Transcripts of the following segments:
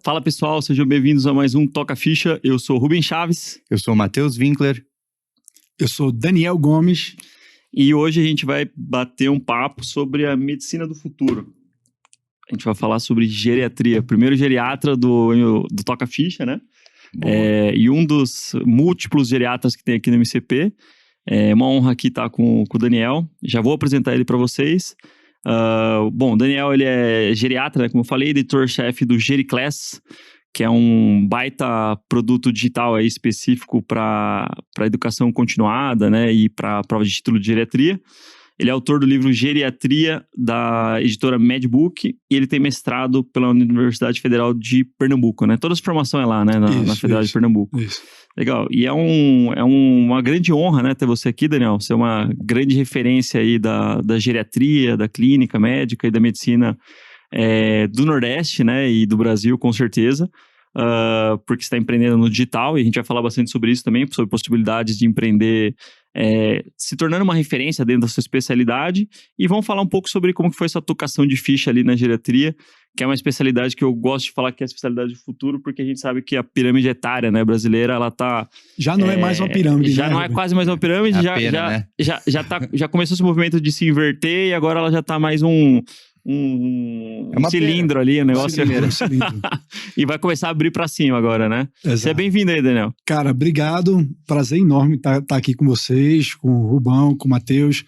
Fala pessoal, sejam bem-vindos a mais um Toca Ficha. Eu sou o Rubens Chaves. Eu sou o Matheus Winkler. Eu sou Daniel Gomes. E hoje a gente vai bater um papo sobre a medicina do futuro. A gente vai falar sobre geriatria. Primeiro geriatra do Toca Ficha, né? E um dos múltiplos geriatras que tem aqui no MCP. É uma honra aqui estar com o Daniel. Já vou apresentar ele para vocês. Bom, o Daniel, ele é geriatra, né? Como eu falei, editor-chefe do GeriClass, que é um baita produto digital aí específico para educação continuada, né? E para prova de título de geriatria. Ele é autor do livro Geriatria, da editora Medbook, e ele tem mestrado pela Universidade Federal de Pernambuco, né? Toda a formação é lá, né? Na Federal de Pernambuco. Isso. Legal. E é uma grande honra, né, ter você aqui, Daniel. Você é uma grande referência aí da geriatria, da clínica médica e da medicina do Nordeste, né, e do Brasil, com certeza. Porque você está empreendendo no digital, e a gente vai falar bastante sobre isso também, sobre possibilidades de empreender, se tornando uma referência dentro da sua especialidade. E vamos falar um pouco sobre como que foi essa tocação de ficha ali na geriatria, que é uma especialidade que eu gosto de falar que é a especialidade do futuro, porque a gente sabe que a pirâmide etária, né, brasileira, ela tá... Já não é mais uma pirâmide, já né, não é quase mais uma pirâmide, já começou esse movimento de se inverter, e agora ela já tá mais um cilindro ali, um negócio... cilindro. E vai começar a abrir pra cima agora, né? Exato. Seja bem-vindo aí, Daniel. Cara, obrigado. Prazer enorme estar aqui com vocês, com o Rubão, com o Matheus.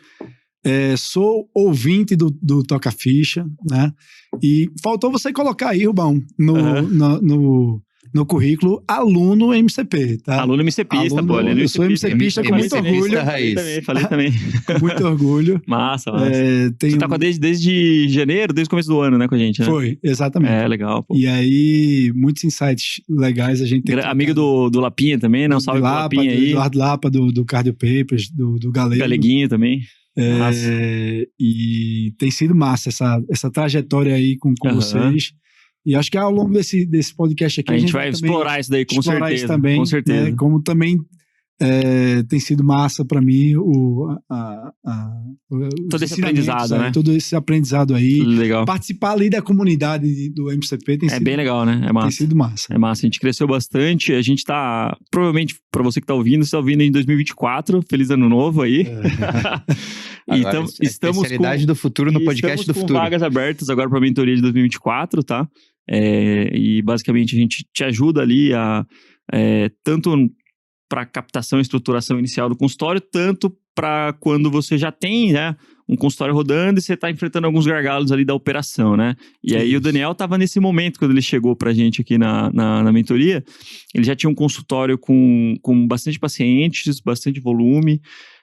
Sou ouvinte do Toca Ficha, né? E faltou você colocar aí, Rubão, no currículo, aluno MCP, tá? Aluno MCPista, pô. Eu sou MCPista com muito orgulho. Falei também. Com muito orgulho. Massa. Você tá desde janeiro, desde o começo do ano, né, com a gente, né? Foi, exatamente. Legal, pô. E aí, muitos insights legais a gente tem. Amigo do Lapinha também, né? Um salve pro Lapinha aí. Do Eduardo Lapa, do Cardio Papers, do Galego. Galeguinho também. E tem sido massa essa trajetória aí com vocês. E acho que ao longo desse podcast aqui a gente vai explorar isso daí, com certeza. Isso também, com certeza. Né, como também tem sido massa para mim todo esse aprendizado, né? Todo esse aprendizado aí. Legal. Participar ali da comunidade do MCP tem sido... bem legal, né? É massa. Tem sido massa. É massa. A gente cresceu bastante. A gente tá... Provavelmente, para você que tá ouvindo, você tá ouvindo em 2024. Feliz ano novo aí. Agora, estamos especialidade do futuro no podcast do futuro. Estamos com vagas abertas agora para a mentoria de 2024, tá? E basicamente a gente te ajuda ali tanto para captação e estruturação inicial do consultório, tanto para quando você já tem, né, um consultório rodando e você está enfrentando alguns gargalos ali da operação, né? E aí o Daniel estava nesse momento, quando ele chegou para a gente aqui na mentoria, ele já tinha um consultório com bastante pacientes, bastante volume,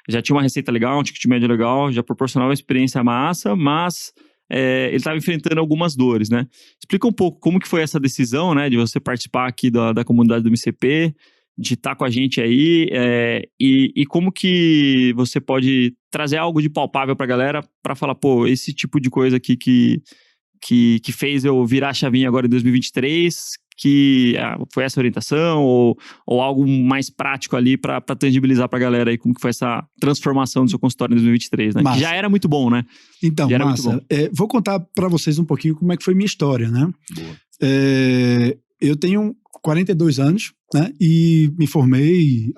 já tinha uma receita legal, um ticket médio legal, já proporcionava uma experiência massa, mas ele estava enfrentando algumas dores, né? Explica um pouco como que foi essa decisão, né, de você participar aqui da comunidade do MCP, de estar com a gente aí, e como que você pode trazer algo de palpável pra galera para falar, pô, esse tipo de coisa aqui que fez eu virar a chavinha agora em 2023, que foi essa orientação, ou algo mais prático ali para tangibilizar pra galera aí como que foi essa transformação do seu consultório em 2023, né? Que já era muito bom, né? Então, massa. Vou contar para vocês um pouquinho como é que foi minha história, né? Boa. Eu tenho 42 anos, né? E me formei,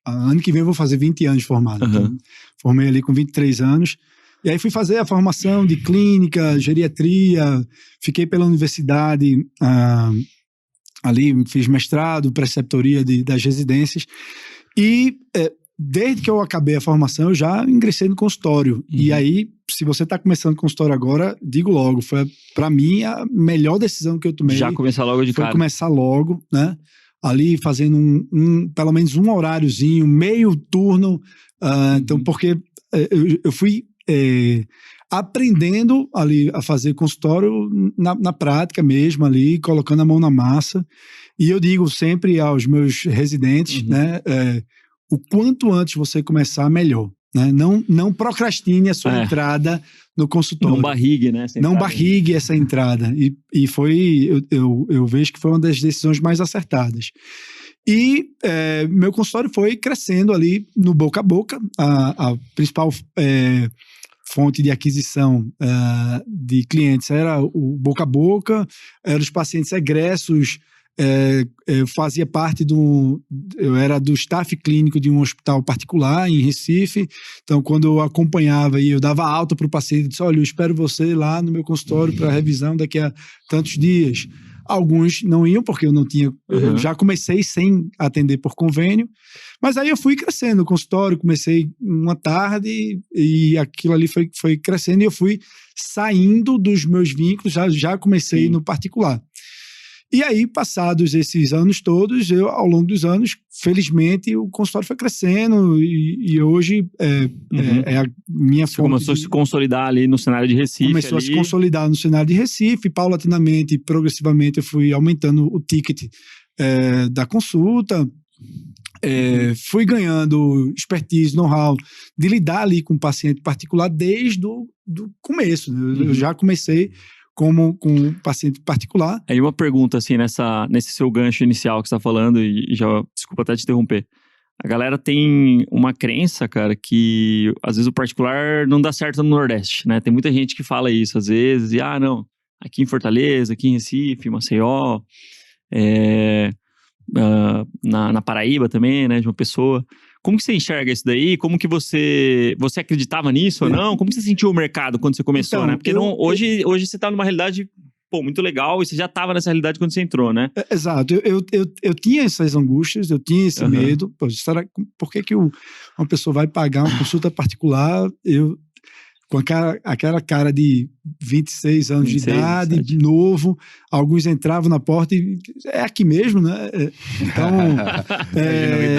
ano que vem eu vou fazer 20 anos de formado. Então, formei ali com 23 anos. E aí fui fazer a formação de clínica, geriatria, fiquei pela universidade, ali fiz mestrado, preceptoria das residências. E desde que eu acabei a formação, eu já ingressei no consultório. E aí, se você está começando consultório agora, digo logo, foi para mim a melhor decisão que eu tomei. Já começar logo de cara. Foi começar logo, né? Ali fazendo pelo menos um horáriozinho, meio turno. Então, porque eu fui aprendendo ali a fazer consultório na prática mesmo ali, colocando a mão na massa. E eu digo sempre aos meus residentes, né? O quanto antes você começar, melhor. Né? Não procrastine a sua entrada no consultório. Não barrigue, né? Não barrigue essa entrada. E foi, eu vejo que foi uma das decisões mais acertadas. E meu consultório foi crescendo ali no boca a boca. A principal fonte de aquisição de clientes era o boca a boca, eram os pacientes egressos. Eu fazia parte eu era do staff clínico de um hospital particular em Recife, então quando eu acompanhava e eu dava alta para o paciente, eu disse, olha, eu espero você lá no meu consultório para revisão daqui a tantos dias. Alguns não iam porque eu não tinha, eu já comecei sem atender por convênio, mas aí eu fui crescendo no consultório, comecei uma tarde e aquilo ali foi crescendo e eu fui saindo dos meus vínculos, já comecei no particular. E aí, passados esses anos todos, ao longo dos anos, felizmente, o consultório foi crescendo e hoje é a minha fonte. Começou a se consolidar ali no cenário de Recife. Começou a se consolidar no cenário de Recife, paulatinamente, progressivamente, eu fui aumentando o ticket da consulta, fui ganhando expertise, know-how de lidar ali com o paciente particular desde o começo. Né? Eu já comecei com um paciente particular. Aí uma pergunta, assim, nesse seu gancho inicial que você está falando, e já, desculpa até te interromper. A galera tem uma crença, cara, que às vezes o particular não dá certo no Nordeste, né? Tem muita gente que fala isso, às vezes, e não, aqui em Fortaleza, aqui em Recife, Maceió, na Paraíba também, né, de uma pessoa. Como que você enxerga isso daí? Como que você acreditava nisso ou não? Como que você sentiu o mercado quando você começou, então, né? Porque hoje você está numa realidade, muito legal, e você já estava nessa realidade quando você entrou, né? Exato. Eu tinha essas angústias, eu tinha esse medo. Pô, por que uma pessoa vai pagar uma consulta particular? Com aquela cara de 26 anos de idade, de novo, alguns entravam na porta e é aqui mesmo, né? Então...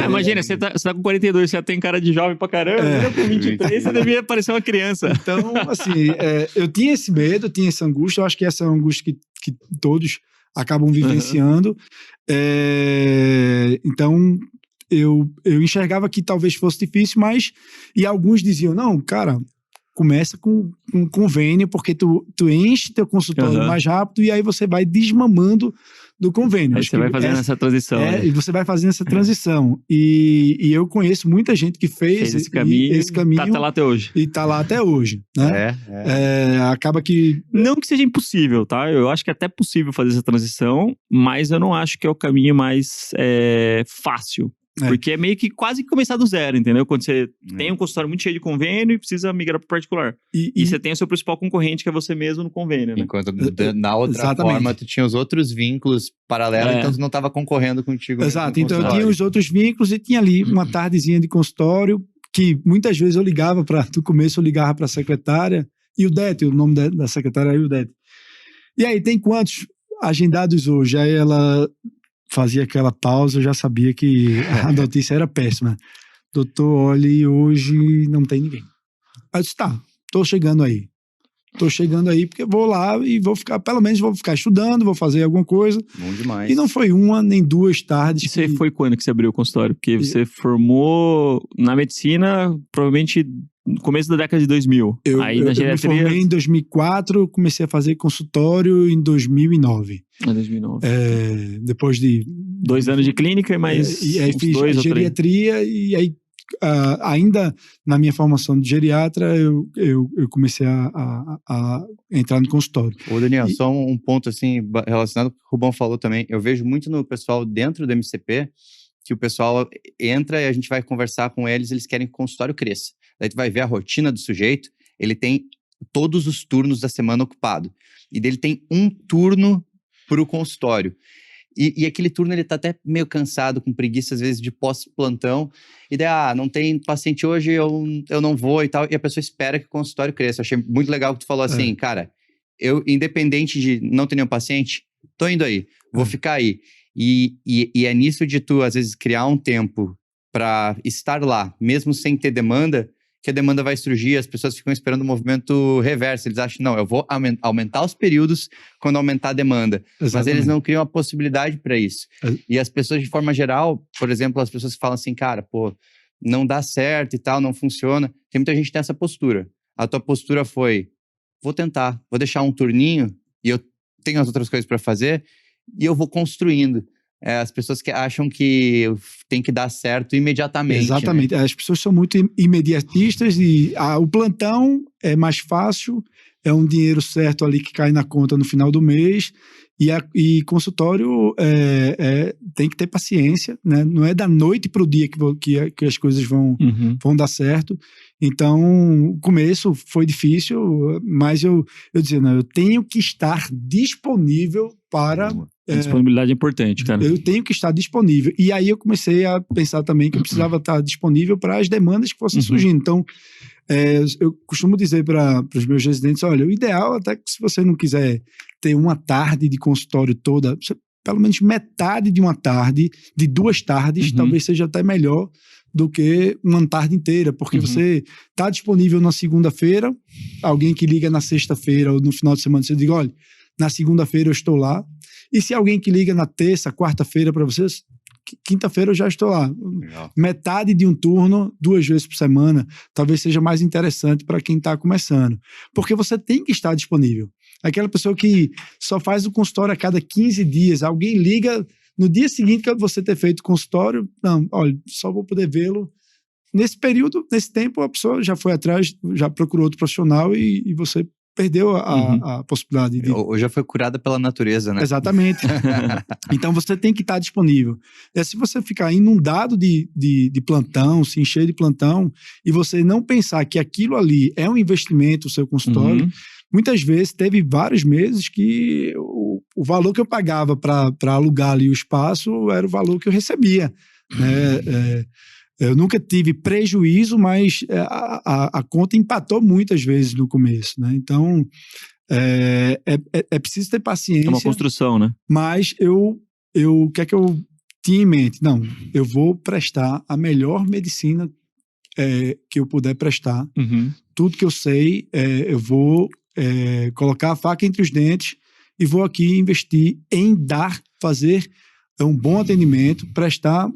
Imagina, você tá com 42, você já tem cara de jovem pra caramba, com 23 você devia parecer uma criança. Então, assim, eu tinha esse medo, eu tinha essa angústia, eu acho que essa é uma angústia que todos acabam vivenciando. Então, eu enxergava que talvez fosse difícil, e alguns diziam, não, cara... Começa com um convênio, porque tu enche teu consultório mais rápido e aí você vai desmamando do convênio. Aí você vai fazendo essa transição. E você vai fazendo essa transição. E eu conheço muita gente que fez esse caminho. Tá até lá até hoje. E tá lá até hoje. Né? Acaba que... Não que seja impossível, tá? Eu acho que é até possível fazer essa transição, mas eu não acho que é o caminho mais fácil. Porque é meio que quase começar do zero, entendeu? Quando você tem um consultório muito cheio de convênio e precisa migrar para o particular. E você tem o seu principal concorrente, que é você mesmo no convênio, né? Enquanto na outra forma, tu tinha os outros vínculos paralelos, então tu não estava concorrendo contigo. Exato, então eu tinha os outros vínculos e tinha ali uma tardezinha de consultório, que muitas vezes eu ligava no começo eu ligava para a secretária, Ildete, o nome da secretária é Ildete. E aí, tem quantos agendados hoje? Aí ela... fazia aquela pausa, eu já sabia que a notícia era péssima. Doutor, olha, hoje não tem ninguém. Aí eu disse, tô chegando aí porque eu vou lá e pelo menos vou ficar estudando, vou fazer alguma coisa. Bom demais. E não foi uma nem duas tardes. E você foi quando que você abriu o consultório? Porque você formou na medicina, provavelmente no começo da década de 2000. Aí na geriatria... Eu me formei em 2004, comecei a fazer consultório em 2009. 2009. Depois de... 2 anos de clínica e mais e aí fiz a geriatria e aí ainda na minha formação de geriatra eu comecei a entrar no consultório. Ô Daniel, só um ponto assim relacionado com o que o Rubão falou também. Eu vejo muito no pessoal dentro do MCP que o pessoal entra e a gente vai conversar com eles querem que o consultório cresça. Daí tu vai ver a rotina do sujeito, ele tem todos os turnos da semana ocupado. E dele tem um turno para o consultório. E aquele turno ele tá até meio cansado, com preguiça às vezes de pós-plantão. E daí, não tem paciente hoje, eu não vou e tal. E a pessoa espera que o consultório cresça. Eu achei muito legal que tu falou assim, cara, eu independente de não ter nenhum paciente, tô indo aí, vou ficar aí. E é nisso de tu às vezes criar um tempo para estar lá, mesmo sem ter demanda, que a demanda vai surgir, as pessoas ficam esperando o movimento reverso. Eles acham, não, eu vou aumentar os períodos quando aumentar a demanda. Exatamente. Mas eles não criam a possibilidade para isso. E as pessoas, de forma geral, por exemplo, as pessoas que falam assim, cara, não dá certo e tal, não funciona. Tem muita gente que tem essa postura. A tua postura foi, vou tentar, vou deixar um turninho e eu tenho as outras coisas para fazer e eu vou construindo. as pessoas que acham que tem que dar certo imediatamente. Exatamente. Né? As pessoas são muito imediatistas e o plantão é mais fácil, é um dinheiro certo ali que cai na conta no final do mês. E consultório tem que ter paciência, né? Não é da noite para o dia que as coisas vão dar certo. Então, o começo foi difícil, mas eu dizia, não, eu tenho que estar disponível para... A disponibilidade é importante, cara. Eu tenho que estar disponível. E aí eu comecei a pensar também que eu precisava estar disponível para as demandas que fossem surgindo. Então, eu costumo dizer para os meus residentes, olha, o ideal até que se você não quiser ter uma tarde de consultório toda, pelo menos metade de uma tarde, de 2 tardes, talvez seja até melhor do que uma tarde inteira, porque você está disponível na segunda-feira, alguém que liga na sexta-feira ou no final de semana, você diz, olha, na segunda-feira eu estou lá, e se alguém que liga na terça, quarta-feira para vocês, quinta-feira eu já estou lá. Legal. Metade de um turno, 2 vezes por semana, talvez seja mais interessante para quem está começando. Porque você tem que estar disponível. Aquela pessoa que só faz o consultório a cada 15 dias, alguém liga no dia seguinte que você ter feito o consultório, não, olha, só vou poder vê-lo. Nesse período, nesse tempo, a pessoa já foi atrás, já procurou outro profissional e você perdeu a possibilidade de... Ou já foi curada pela natureza, né? Exatamente. Então, você tem que estar disponível. Se você ficar inundado de plantão, se encher de plantão, e você não pensar que aquilo ali é um investimento, o seu consultório, muitas vezes, teve vários meses que o valor que eu pagava para alugar ali o espaço era o valor que eu recebia. Eu nunca tive prejuízo, mas a conta empatou muitas vezes no começo, né? Então, é preciso ter paciência. É uma construção, né? Mas o que é que eu tinha em mente? Não, eu vou prestar a melhor medicina que eu puder prestar. Tudo que eu sei, eu vou colocar a faca entre os dentes e vou aqui investir em fazer um bom atendimento, prestar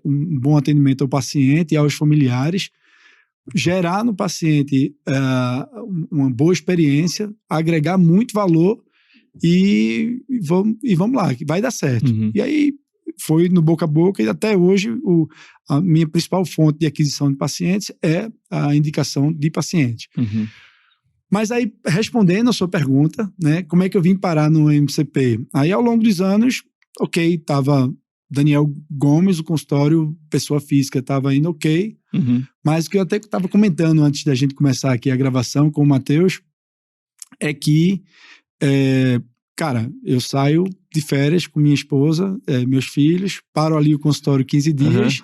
um bom atendimento ao paciente e aos familiares, gerar no paciente uma boa experiência, agregar muito valor e vamos lá, que vai dar certo. E aí foi no boca a boca e até hoje a minha principal fonte de aquisição de pacientes é a indicação de paciente. Mas aí, respondendo a sua pergunta, né, como é que eu vim parar no MCP? Aí, ao longo dos anos, ok, estava Daniel Gomes, o consultório, pessoa física, estava indo ok, mas o que eu até estava comentando antes da gente começar aqui a gravação com o Matheus é que, cara, eu saio de férias com minha esposa, meus filhos, paro ali o consultório 15 dias,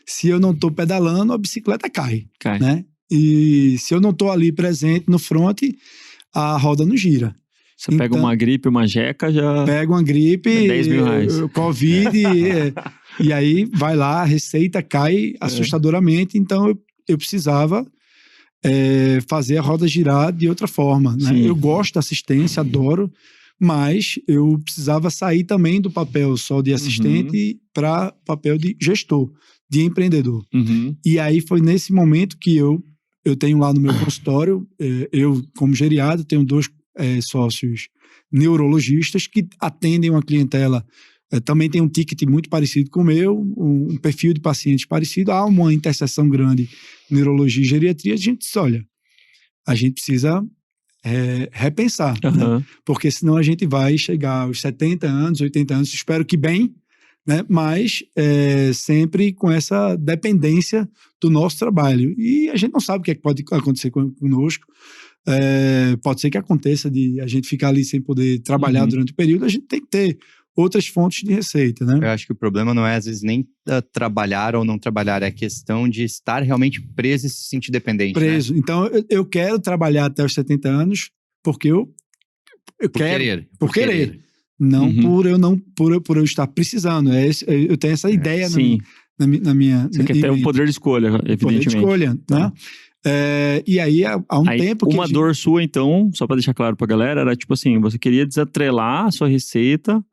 se eu não estou pedalando, a bicicleta cai. Né? E se eu não estou ali presente no front, a roda não gira. Você pega uma gripe, uma jeca, já... Pega uma gripe, R$10.000. Covid, e aí vai lá, a receita cai assustadoramente. Então, eu precisava fazer a roda girar de outra forma. Né? Eu gosto da assistência, adoro, mas eu precisava sair também do papel só de assistente para papel de gestor, de empreendedor. E aí foi nesse momento que eu tenho lá no meu consultório, eu como geriado, tenho 2 sócios neurologistas que atendem uma clientela, também tem um ticket muito parecido com o meu, um perfil de pacientes parecido, há uma interseção grande neurologia e geriatria. A gente disse, olha, a gente precisa repensar, né? Porque senão a gente vai chegar aos 70 anos, 80 anos, espero que bem, né? Mas sempre com essa dependência do nosso trabalho. E a gente não sabe o que é que pode acontecer conosco. Pode ser que aconteça de a gente ficar ali sem poder trabalhar durante o período, a gente tem que ter outras fontes de receita, né? Eu acho que o problema não é, às vezes, nem trabalhar ou não trabalhar, é a questão de estar realmente preso e se sentir dependente. Preso. Né? Então, eu quero trabalhar até os 70 anos porque eu quero. Por querer. Não por eu estar precisando. Eu tenho essa ideia na minha... Você quer ter um poder de escolha, evidentemente. Poder de escolha, né? E aí, há um tempo que... Uma dor sua, então, só para deixar claro pra galera, era tipo assim, você queria desatrelar a sua receita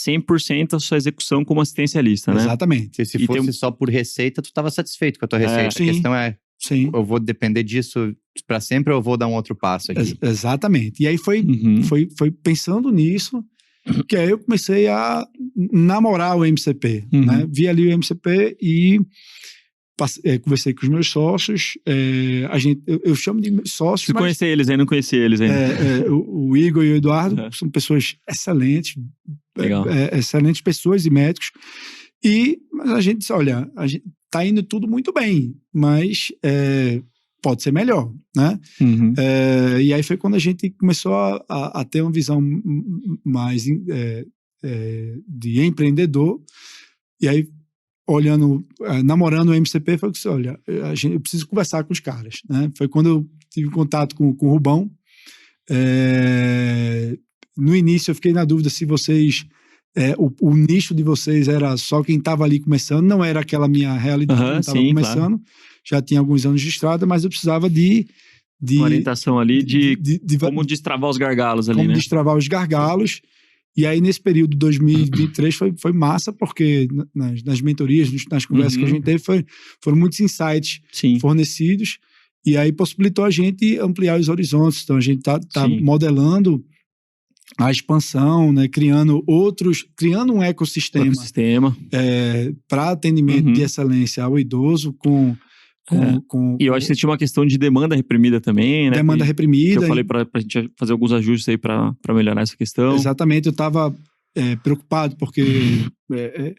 100% a sua execução como assistencialista, né? Exatamente. Se fosse só por receita, tu estava satisfeito com a tua receita. A questão é, eu vou depender disso para sempre ou eu vou dar um outro passo aqui? Exatamente. E aí foi pensando nisso Que aí eu comecei a namorar o MCP, Uhum. né? Vi ali o MCP e conversei com os meus sócios. Eu chamo de sócios, Você mas conhecia eles ainda? Não conhecia eles ainda. o Igor e o Eduardo Uhum. são pessoas excelentes, Legal. excelentes pessoas e médicos. Mas a gente disse, olha, a gente tá indo tudo muito bem, mas pode ser melhor, né? Uhum. E aí foi quando a gente começou a ter uma visão mais de empreendedor. E aí, namorando o MCP, foi que olha, eu preciso conversar com os caras, né? Foi quando eu tive contato com o Rubão. No início eu fiquei na dúvida se vocês, o nicho de vocês era só quem estava ali começando, não era aquela minha realidade, eu estava começando, claro. Já tinha alguns anos de estrada, mas eu precisava de uma orientação ali de como destravar os gargalos ali, como né? destravar os gargalos. E aí, nesse período de 2023, foi massa, porque nas mentorias, nas conversas que a gente teve, foram muitos insights fornecidos, e aí possibilitou a gente ampliar os horizontes. Então, a gente tá modelando a expansão, né, criando um ecossistema para atendimento de excelência ao idoso E eu acho que você tinha uma questão de demanda reprimida também, né? Demanda reprimida. Que eu falei pra gente fazer alguns ajustes aí pra melhorar essa questão. Exatamente, eu estava preocupado porque...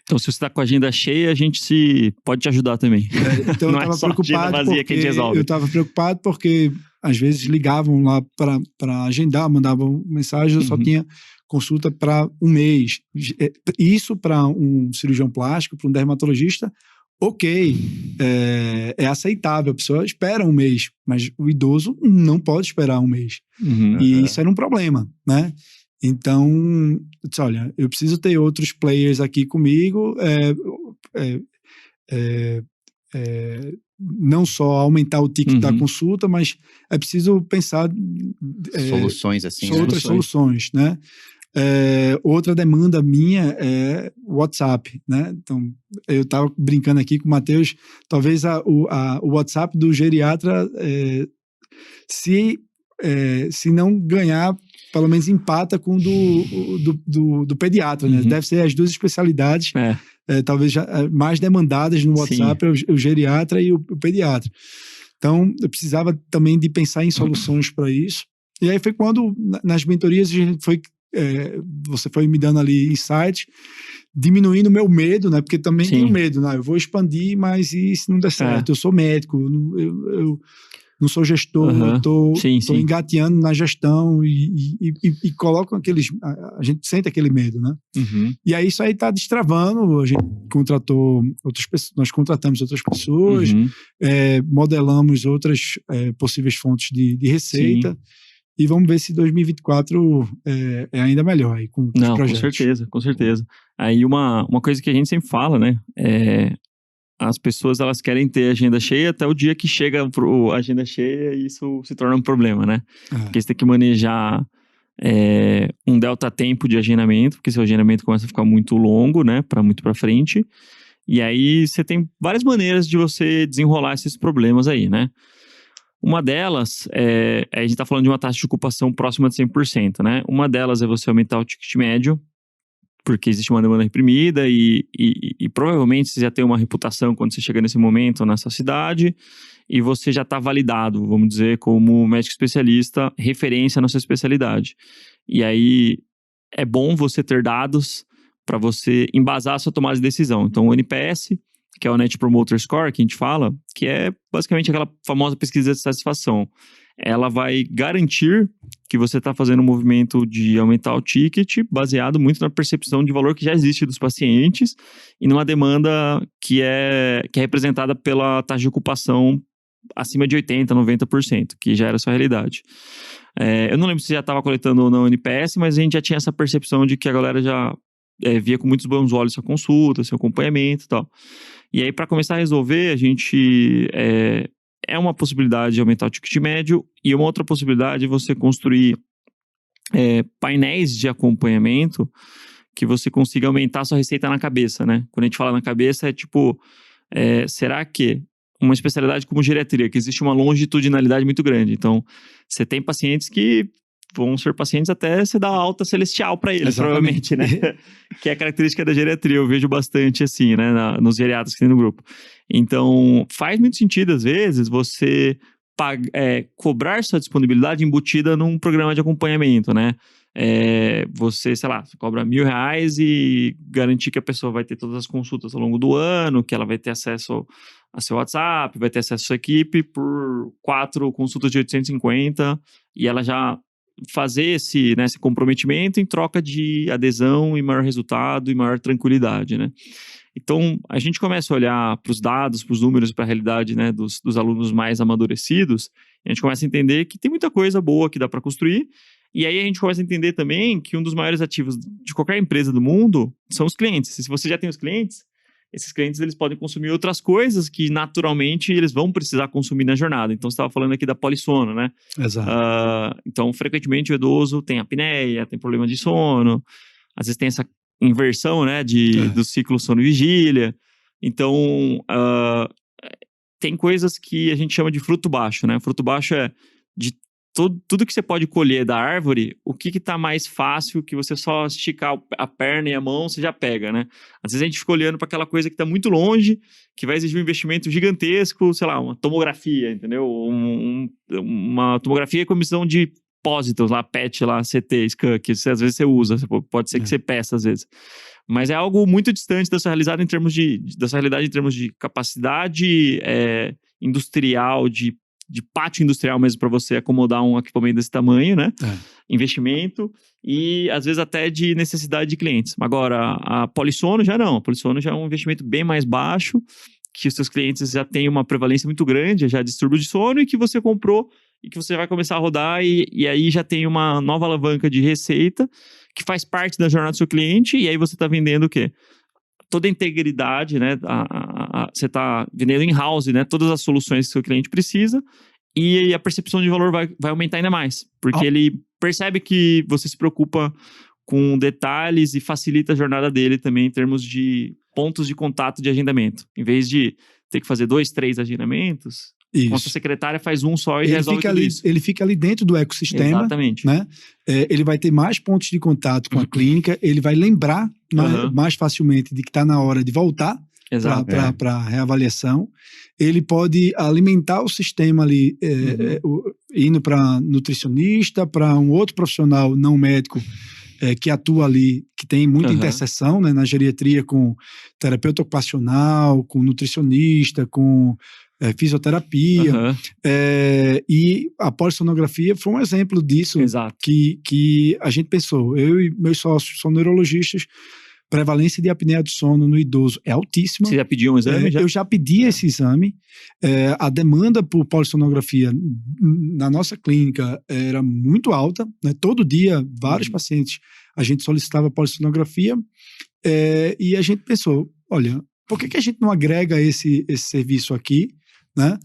Então, se você está com a agenda cheia, a gente pode te ajudar também. Então não eu estava preocupado vazia que a gente resolve. Eu estava preocupado porque às vezes ligavam lá para agendar, mandavam mensagem, eu só tinha consulta para um mês. Isso para um cirurgião plástico, para um dermatologista, ok, é aceitável, a pessoa espera um mês, mas o idoso não pode esperar um mês. E isso era um problema, né? Então, eu disse, olha, eu preciso ter outros players aqui comigo, não só aumentar o ticket da consulta, mas é preciso pensar soluções assim, outras soluções, né? Outra demanda minha é o WhatsApp, né? Então, eu estava brincando aqui com o Matheus, talvez o WhatsApp do geriatra, se não ganhar, pelo menos empata com o do pediatra, né? Deve ser as duas especialidades, talvez mais demandadas no WhatsApp, o geriatra e o pediatra. Então, eu precisava também de pensar em soluções para isso. E aí foi quando, nas mentorias, a gente você foi me dando ali insights, diminuindo o meu medo, né? Porque também tenho medo, né? Eu vou expandir, mas e se não der certo? Eu sou médico, eu não sou gestor, eu tô engateando na gestão e colocam a gente sente aquele medo, né? E aí isso aí tá destravando, a gente contratou outras pessoas, nós contratamos outras pessoas, modelamos outras possíveis fontes de receita. E vamos ver se 2024 é ainda melhor aí com os projetos. Com certeza. Aí uma coisa que a gente sempre fala, né? As pessoas, elas querem ter agenda cheia até o dia que chega a agenda cheia e isso se torna um problema, né? Porque você tem que manejar um delta tempo de agendamento, porque seu agendamento começa a ficar muito longo, né? Muito pra frente. E aí você tem várias maneiras de você desenrolar esses problemas aí, né? Uma delas, a gente está falando de uma taxa de ocupação próxima de 100%, né? Uma delas é você aumentar o ticket médio, porque existe uma demanda reprimida e provavelmente você já tem uma reputação quando você chega nesse momento nessa cidade e você já está validado, vamos dizer, como médico especialista, referência na sua especialidade. E aí é bom você ter dados para você embasar a sua tomada de decisão. Então, o NPS, que é o Net Promoter Score, que a gente fala, que é basicamente aquela famosa pesquisa de satisfação. Ela vai garantir que você está fazendo um movimento de aumentar o ticket baseado muito na percepção de valor que já existe dos pacientes e numa demanda que é representada pela taxa de ocupação acima de 80%, 90%, que já era a sua realidade. Eu não lembro se já estava coletando ou não o NPS, mas a gente já tinha essa percepção de que a galera já via com muitos bons olhos sua consulta, seu acompanhamento e tal. E aí, para começar a resolver, a gente... É uma possibilidade de aumentar o ticket médio e uma outra possibilidade é você construir painéis de acompanhamento que você consiga aumentar a sua receita na cabeça, né? Quando a gente fala na cabeça, é tipo... será que uma especialidade como geriatria, que existe uma longitudinalidade muito grande. Então, você tem pacientes que vão ser pacientes até você dar alta celestial para eles, Exatamente. provavelmente, né? Que é a característica da geriatria, eu vejo bastante assim, né, nos geriatras que tem no grupo. Então, faz muito sentido, às vezes, você cobrar sua disponibilidade embutida num programa de acompanhamento, né? Você, sei lá, você cobra R$1.000 e garantir que a pessoa vai ter todas as consultas ao longo do ano, que ela vai ter acesso a seu WhatsApp, vai ter acesso à sua equipe por 4 consultas de 850 e ela já fazer esse comprometimento em troca de adesão e maior resultado e maior tranquilidade, né? Então, a gente começa a olhar para os dados, para os números, para a realidade, né, dos alunos mais amadurecidos, e a gente começa a entender que tem muita coisa boa que dá para construir, e aí a gente começa a entender também que um dos maiores ativos de qualquer empresa do mundo são os clientes. E se você já tem os clientes, esses clientes eles podem consumir outras coisas que naturalmente eles vão precisar consumir na jornada. Então, você estava falando aqui da polissono, né? Exato. Então, frequentemente o idoso tem apneia, tem problema de sono, às vezes tem essa inversão, né, do ciclo sono-vigília. Então, tem coisas que a gente chama de fruto baixo, né? Fruto baixo é de tudo que você pode colher da árvore, o que tá mais fácil, que você só esticar a perna e a mão, você já pega, né? Às vezes a gente fica olhando para aquela coisa que tá muito longe, que vai exigir um investimento gigantesco, sei lá, uma tomografia, entendeu? Uma tomografia com emissão de pósitos lá, PET lá, CT, scan, que às vezes você usa, pode ser que você peça às vezes. Mas é algo muito distante da sua realidade em termos de capacidade industrial, de pátio industrial mesmo para você acomodar um equipamento desse tamanho, né? Investimento e às vezes até de necessidade de clientes. Agora, a polissono já não. A polissono já é um investimento bem mais baixo, que os seus clientes já têm uma prevalência muito grande, já distúrbio de sono e que você comprou e que você vai começar a rodar e aí já tem uma nova alavanca de receita que faz parte da jornada do seu cliente e aí você está vendendo o quê? Toda a integridade, né? Você está vendendo in-house, né? Todas as soluções que o seu cliente precisa e a percepção de valor vai aumentar ainda mais, porque ele percebe que você se preocupa com detalhes e facilita a jornada dele também em termos de pontos de contato de agendamento. Em vez de ter que fazer 2, 3 agendamentos, a sua secretária faz um só e resolve tudo isso. Ele fica ali dentro do ecossistema. Exatamente. Né? Ele vai ter mais pontos de contato com a clínica, ele vai lembrar mais facilmente de que está na hora de voltar para a reavaliação. Ele pode alimentar o sistema ali, indo para nutricionista, para um outro profissional não médico que atua ali, que tem muita interseção, né, na geriatria com terapeuta ocupacional, com nutricionista, com fisioterapia. E a polissonografia foi um exemplo disso. Exato. Que a gente pensou. Eu e meus sócios são neurologistas. Prevalência de apneia do sono no idoso é altíssima. Você já pediu um exame? Eu já pedi esse exame. A demanda por polissonografia na nossa clínica era muito alta, né? Todo dia, vários pacientes, a gente solicitava polissonografia e a gente pensou, olha, por que a gente não agrega esse serviço aqui, né?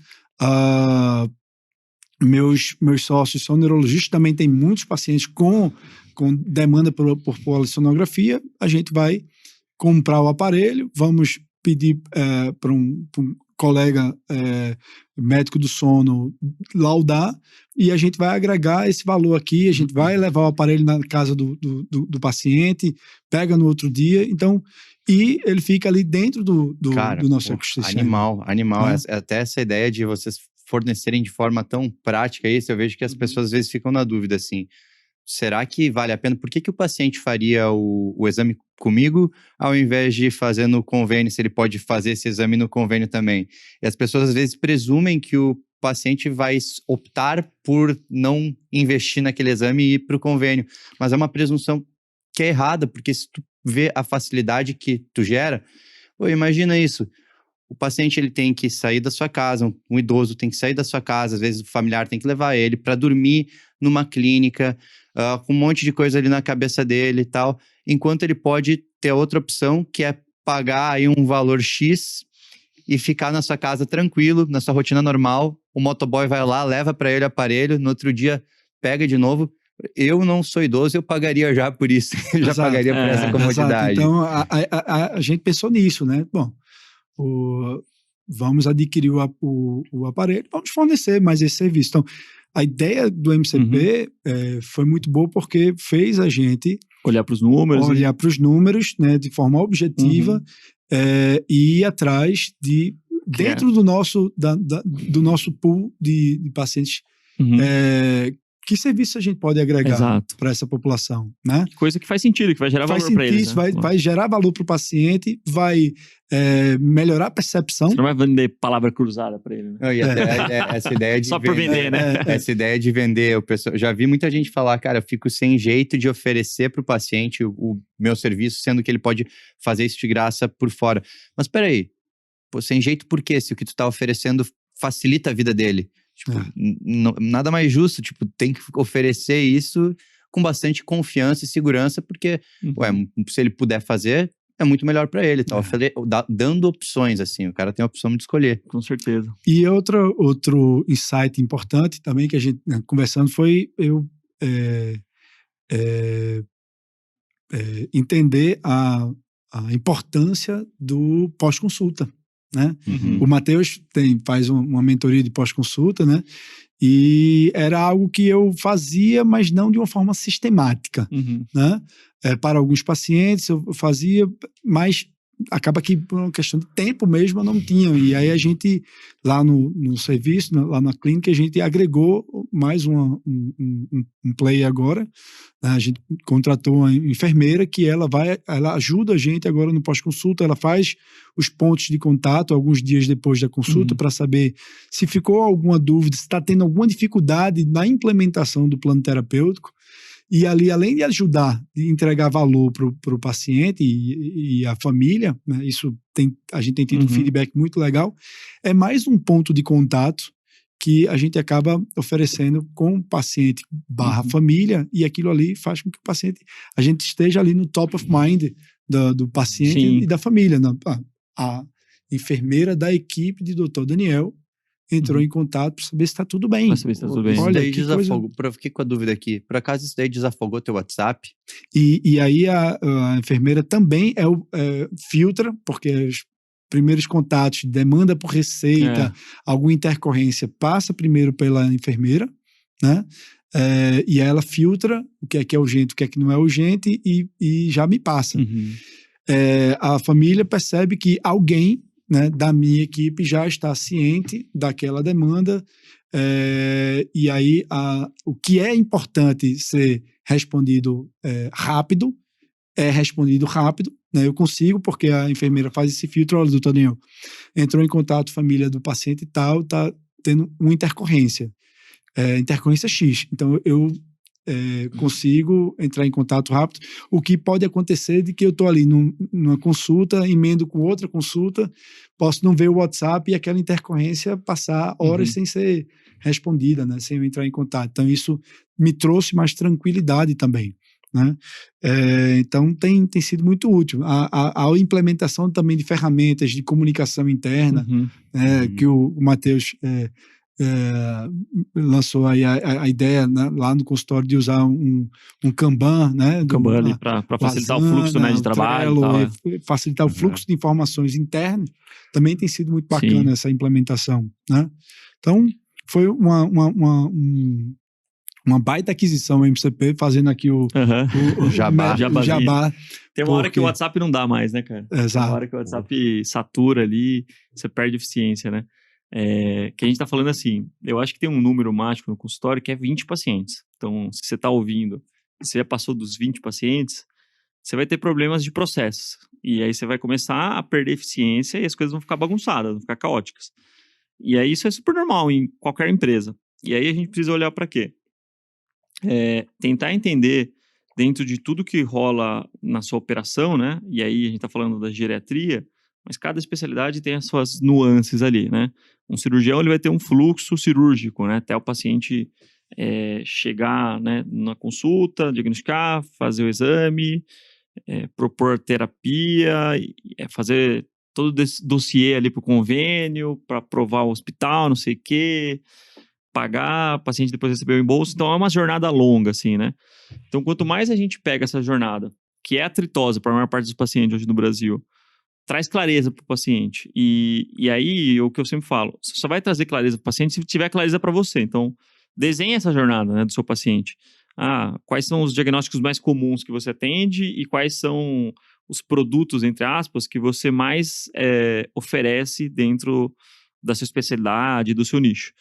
Meus sócios são neurologistas, também tem muitos pacientes com demanda por polissonografia. A gente vai comprar o aparelho, vamos pedir para um colega médico do sono laudar e a gente vai agregar esse valor aqui, a gente vai levar o aparelho na casa do paciente, pega no outro dia, então, e ele fica ali dentro do nosso ecossistema. Animal. Até essa ideia de vocês fornecerem de forma tão prática isso, eu vejo que as pessoas às vezes ficam na dúvida, assim, será que vale a pena? Por que o paciente faria o exame comigo, ao invés de fazer no convênio, se ele pode fazer esse exame no convênio também? E as pessoas às vezes presumem que o paciente vai optar por não investir naquele exame e ir para o convênio, mas é uma presunção que é errada, porque se tu vê a facilidade que tu gera, imagina isso. O paciente ele tem que sair da sua casa, um idoso tem que sair da sua casa, às vezes o familiar tem que levar ele para dormir numa clínica, com um monte de coisa ali na cabeça dele e tal, enquanto ele pode ter outra opção, que é pagar aí um valor X e ficar na sua casa tranquilo, na sua rotina normal. O motoboy vai lá, leva para ele o aparelho, no outro dia pega de novo. Eu não sou idoso, eu pagaria já por isso, já pagaria por essa comodidade. Então, a gente pensou nisso, né? Bom, vamos adquirir o aparelho, vamos fornecer mais esse serviço. Então, a ideia do MCP foi muito boa porque fez a gente olhar para os números. Olhar para os números, né, de forma objetiva e ir atrás de, dentro do nosso, do nosso pool de pacientes, que serviço a gente pode agregar para essa população, né? Coisa que faz sentido, que vai gerar valor para eles. Né? Vai gerar valor para o paciente, vai melhorar a percepção. Você não vai vender palavra cruzada para ele, né? Essa ideia de só por vender, né? Essa ideia de vender, já vi muita gente falar, cara, eu fico sem jeito de oferecer para o paciente o meu serviço, sendo que ele pode fazer isso de graça por fora. Mas peraí, pô, sem jeito por quê? Se o que tu tá oferecendo facilita a vida dele. Tipo, nada mais justo, tipo, tem que oferecer isso com bastante confiança e segurança, porque, se ele puder fazer, é muito melhor para ele, tá? Dando opções, assim, o cara tem a opção de escolher. Com certeza. E outro insight importante também que a gente, conversando, foi entender a importância do pós-consulta. Né? O Matheus faz uma mentoria de pós-consulta, né? E era algo que eu fazia, mas não de uma forma sistemática, né? Para alguns pacientes eu fazia, mas acaba que por uma questão de tempo mesmo eu não tinha. E aí a gente, lá no serviço, lá na clínica, a gente agregou mais um play agora. A gente contratou uma enfermeira que ela ajuda a gente agora no pós-consulta, ela faz os pontos de contato alguns dias depois da consulta para saber se ficou alguma dúvida, se está tendo alguma dificuldade na implementação do plano terapêutico. E ali, além de ajudar, de entregar valor para o paciente e a família, né, a gente tem tido um feedback muito legal, é mais um ponto de contato que a gente acaba oferecendo com o paciente / família, e aquilo ali faz com que o paciente, a gente esteja ali no top of mind do paciente e da família. A enfermeira da equipe de Dr. Daniel entrou em contato para saber se está tudo bem. Para saber se está tudo bem. Olha, isso daí desafogou. Fiquei com a dúvida aqui. Por acaso isso daí desafogou teu WhatsApp? E aí a enfermeira também filtra, porque os primeiros contatos, demanda por receita, alguma intercorrência, passa primeiro pela enfermeira, né? E ela filtra o que é urgente, o que é que não é urgente e já me passa. A família percebe que alguém, né, da minha equipe já está ciente daquela demanda, e aí o que é importante ser respondido rápido, é respondido rápido, né? Eu consigo, porque a enfermeira faz esse filtro. Olha, doutor Daniel, entrou em contato família do paciente e tal, tá tendo uma intercorrência X, então eu consigo entrar em contato rápido. O que pode acontecer de que eu estou ali numa consulta, emendo com outra consulta, posso não ver o WhatsApp e aquela intercorrência passar horas sem ser respondida, né? Sem eu entrar em contato. Então isso me trouxe mais tranquilidade também, né? Então tem sido muito útil. A implementação também de ferramentas de comunicação interna, que o Matheus lançou aí a ideia, né, lá no consultório, de usar um Kanban, né? Kanban ali para facilitar o fluxo, né, de trabalho Trello, e tal. Facilitar o fluxo de informações internas. Também tem sido muito bacana essa implementação, né? Então foi uma baita aquisição, o MCP, fazendo aqui o jabá. Tem uma hora que o WhatsApp não dá mais, né, cara? Exato. Tem uma hora que o WhatsApp satura ali, você perde eficiência, né? Que a gente tá falando assim, eu acho que tem um número mágico no consultório que é 20 pacientes. Então, se você tá ouvindo, você já passou dos 20 pacientes, você vai ter problemas de processos. E aí você vai começar a perder eficiência e as coisas vão ficar bagunçadas, vão ficar caóticas. E aí isso é super normal em qualquer empresa. E aí a gente precisa olhar para quê? Tentar entender dentro de tudo que rola na sua operação, né? E aí a gente tá falando da geriatria, mas cada especialidade tem as suas nuances ali, né? Um cirurgião, ele vai ter um fluxo cirúrgico, né? Até o paciente chegar, né, na consulta, diagnosticar, fazer o exame, propor terapia, fazer todo esse dossiê ali para o convênio, para aprovar o hospital, não sei o quê, pagar, o paciente depois receber o reembolso. Então, é uma jornada longa, assim, né? Então, quanto mais a gente pega essa jornada, que é atritosa para a maior parte dos pacientes hoje no Brasil, traz clareza para o paciente. E aí, o que eu sempre falo, você só vai trazer clareza para o paciente se tiver clareza para você. Então, desenha essa jornada, né, do seu paciente. Quais são os diagnósticos mais comuns que você atende e quais são os produtos, entre aspas, que você mais oferece dentro da sua especialidade, do seu nicho.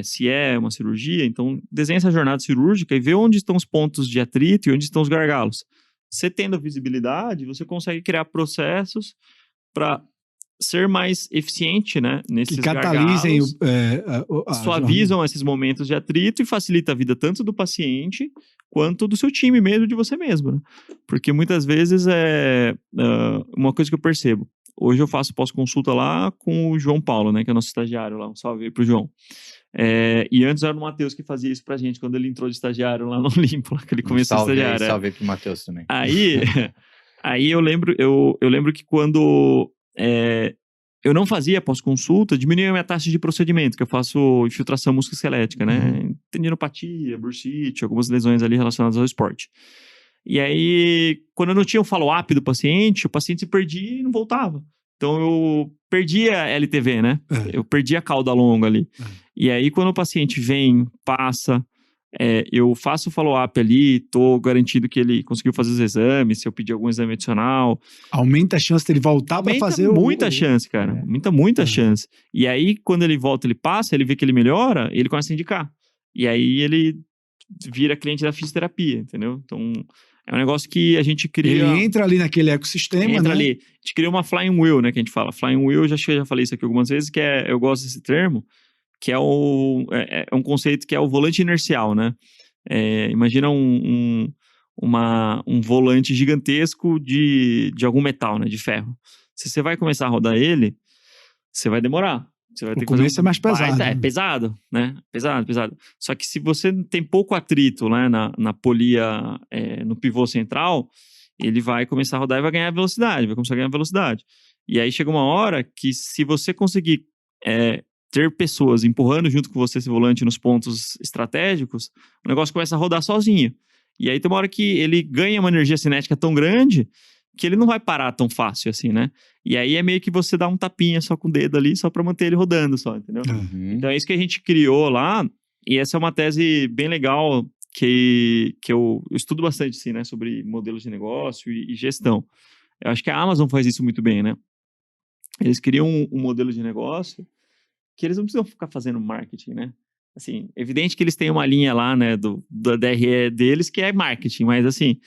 Se é uma cirurgia, então desenha essa jornada cirúrgica e vê onde estão os pontos de atrito e onde estão os gargalos. Você tendo visibilidade, você consegue criar processos para ser mais eficiente, né, nesses que catalisem gargalos, suavizam esses momentos de atrito e facilita a vida tanto do paciente quanto do seu time mesmo, de você mesmo, né? Porque muitas vezes uma coisa que eu percebo. Hoje eu faço pós-consulta lá com o João Paulo, né, que é nosso estagiário lá, um salve aí pro João. E antes era o Matheus que fazia isso pra gente, quando ele entrou de estagiário lá no Olimpo, lá que ele começou a estagiário. Salve aí pro Matheus também. Aí eu lembro que quando eu não fazia pós-consulta, diminuía a minha taxa de procedimento, que eu faço infiltração musculoesquelética, né? Tendinopatia, bursite, algumas lesões ali relacionadas ao esporte. E aí, quando eu não tinha o follow-up do paciente, o paciente se perdia e não voltava. Então, eu perdia a LTV, né? Eu perdia a cauda longa ali. E aí, quando o paciente vem, passa, eu faço o follow-up ali, tô garantido que ele conseguiu fazer os exames, se eu pedir algum exame adicional. Aumenta a chance dele voltar para fazer muita chance, cara. Muita chance. E aí, quando ele volta, ele passa, ele vê que ele melhora, ele começa a indicar. E aí, ele vira cliente da fisioterapia, entendeu? Então, é um negócio que a gente cria... Ele entra ali naquele ecossistema, entra né? ali. A gente cria uma flying wheel, né, que a gente fala. Flying wheel, acho que eu já falei isso aqui algumas vezes, que eu gosto desse termo, que é um conceito que é o volante inercial, né? Imagina um volante gigantesco de algum metal, né? De ferro. Se você vai começar a rodar ele, você vai demorar. Você vai ter que fazer é mais pesado. É pesado, né? Pesado. Só que se você tem pouco atrito, né, na polia, no pivô central, ele vai começar a rodar e vai ganhar velocidade, vai começar a ganhar velocidade. E aí chega uma hora que se você conseguir ter pessoas empurrando junto com você esse volante nos pontos estratégicos, o negócio começa a rodar sozinho. E aí tem uma hora que ele ganha uma energia cinética tão grande que ele não vai parar tão fácil assim, né? E aí é meio que você dá um tapinha só com o dedo ali, só pra manter ele rodando só, entendeu? Então é isso que a gente criou lá, e essa é uma tese bem legal que eu estudo bastante, assim, né? Sobre modelos de negócio e gestão. Eu acho que a Amazon faz isso muito bem, né? Eles criam um modelo de negócio que eles não precisam ficar fazendo marketing, né? Assim, evidente que eles têm uma linha lá, né, da DRE deles, que é marketing, mas assim,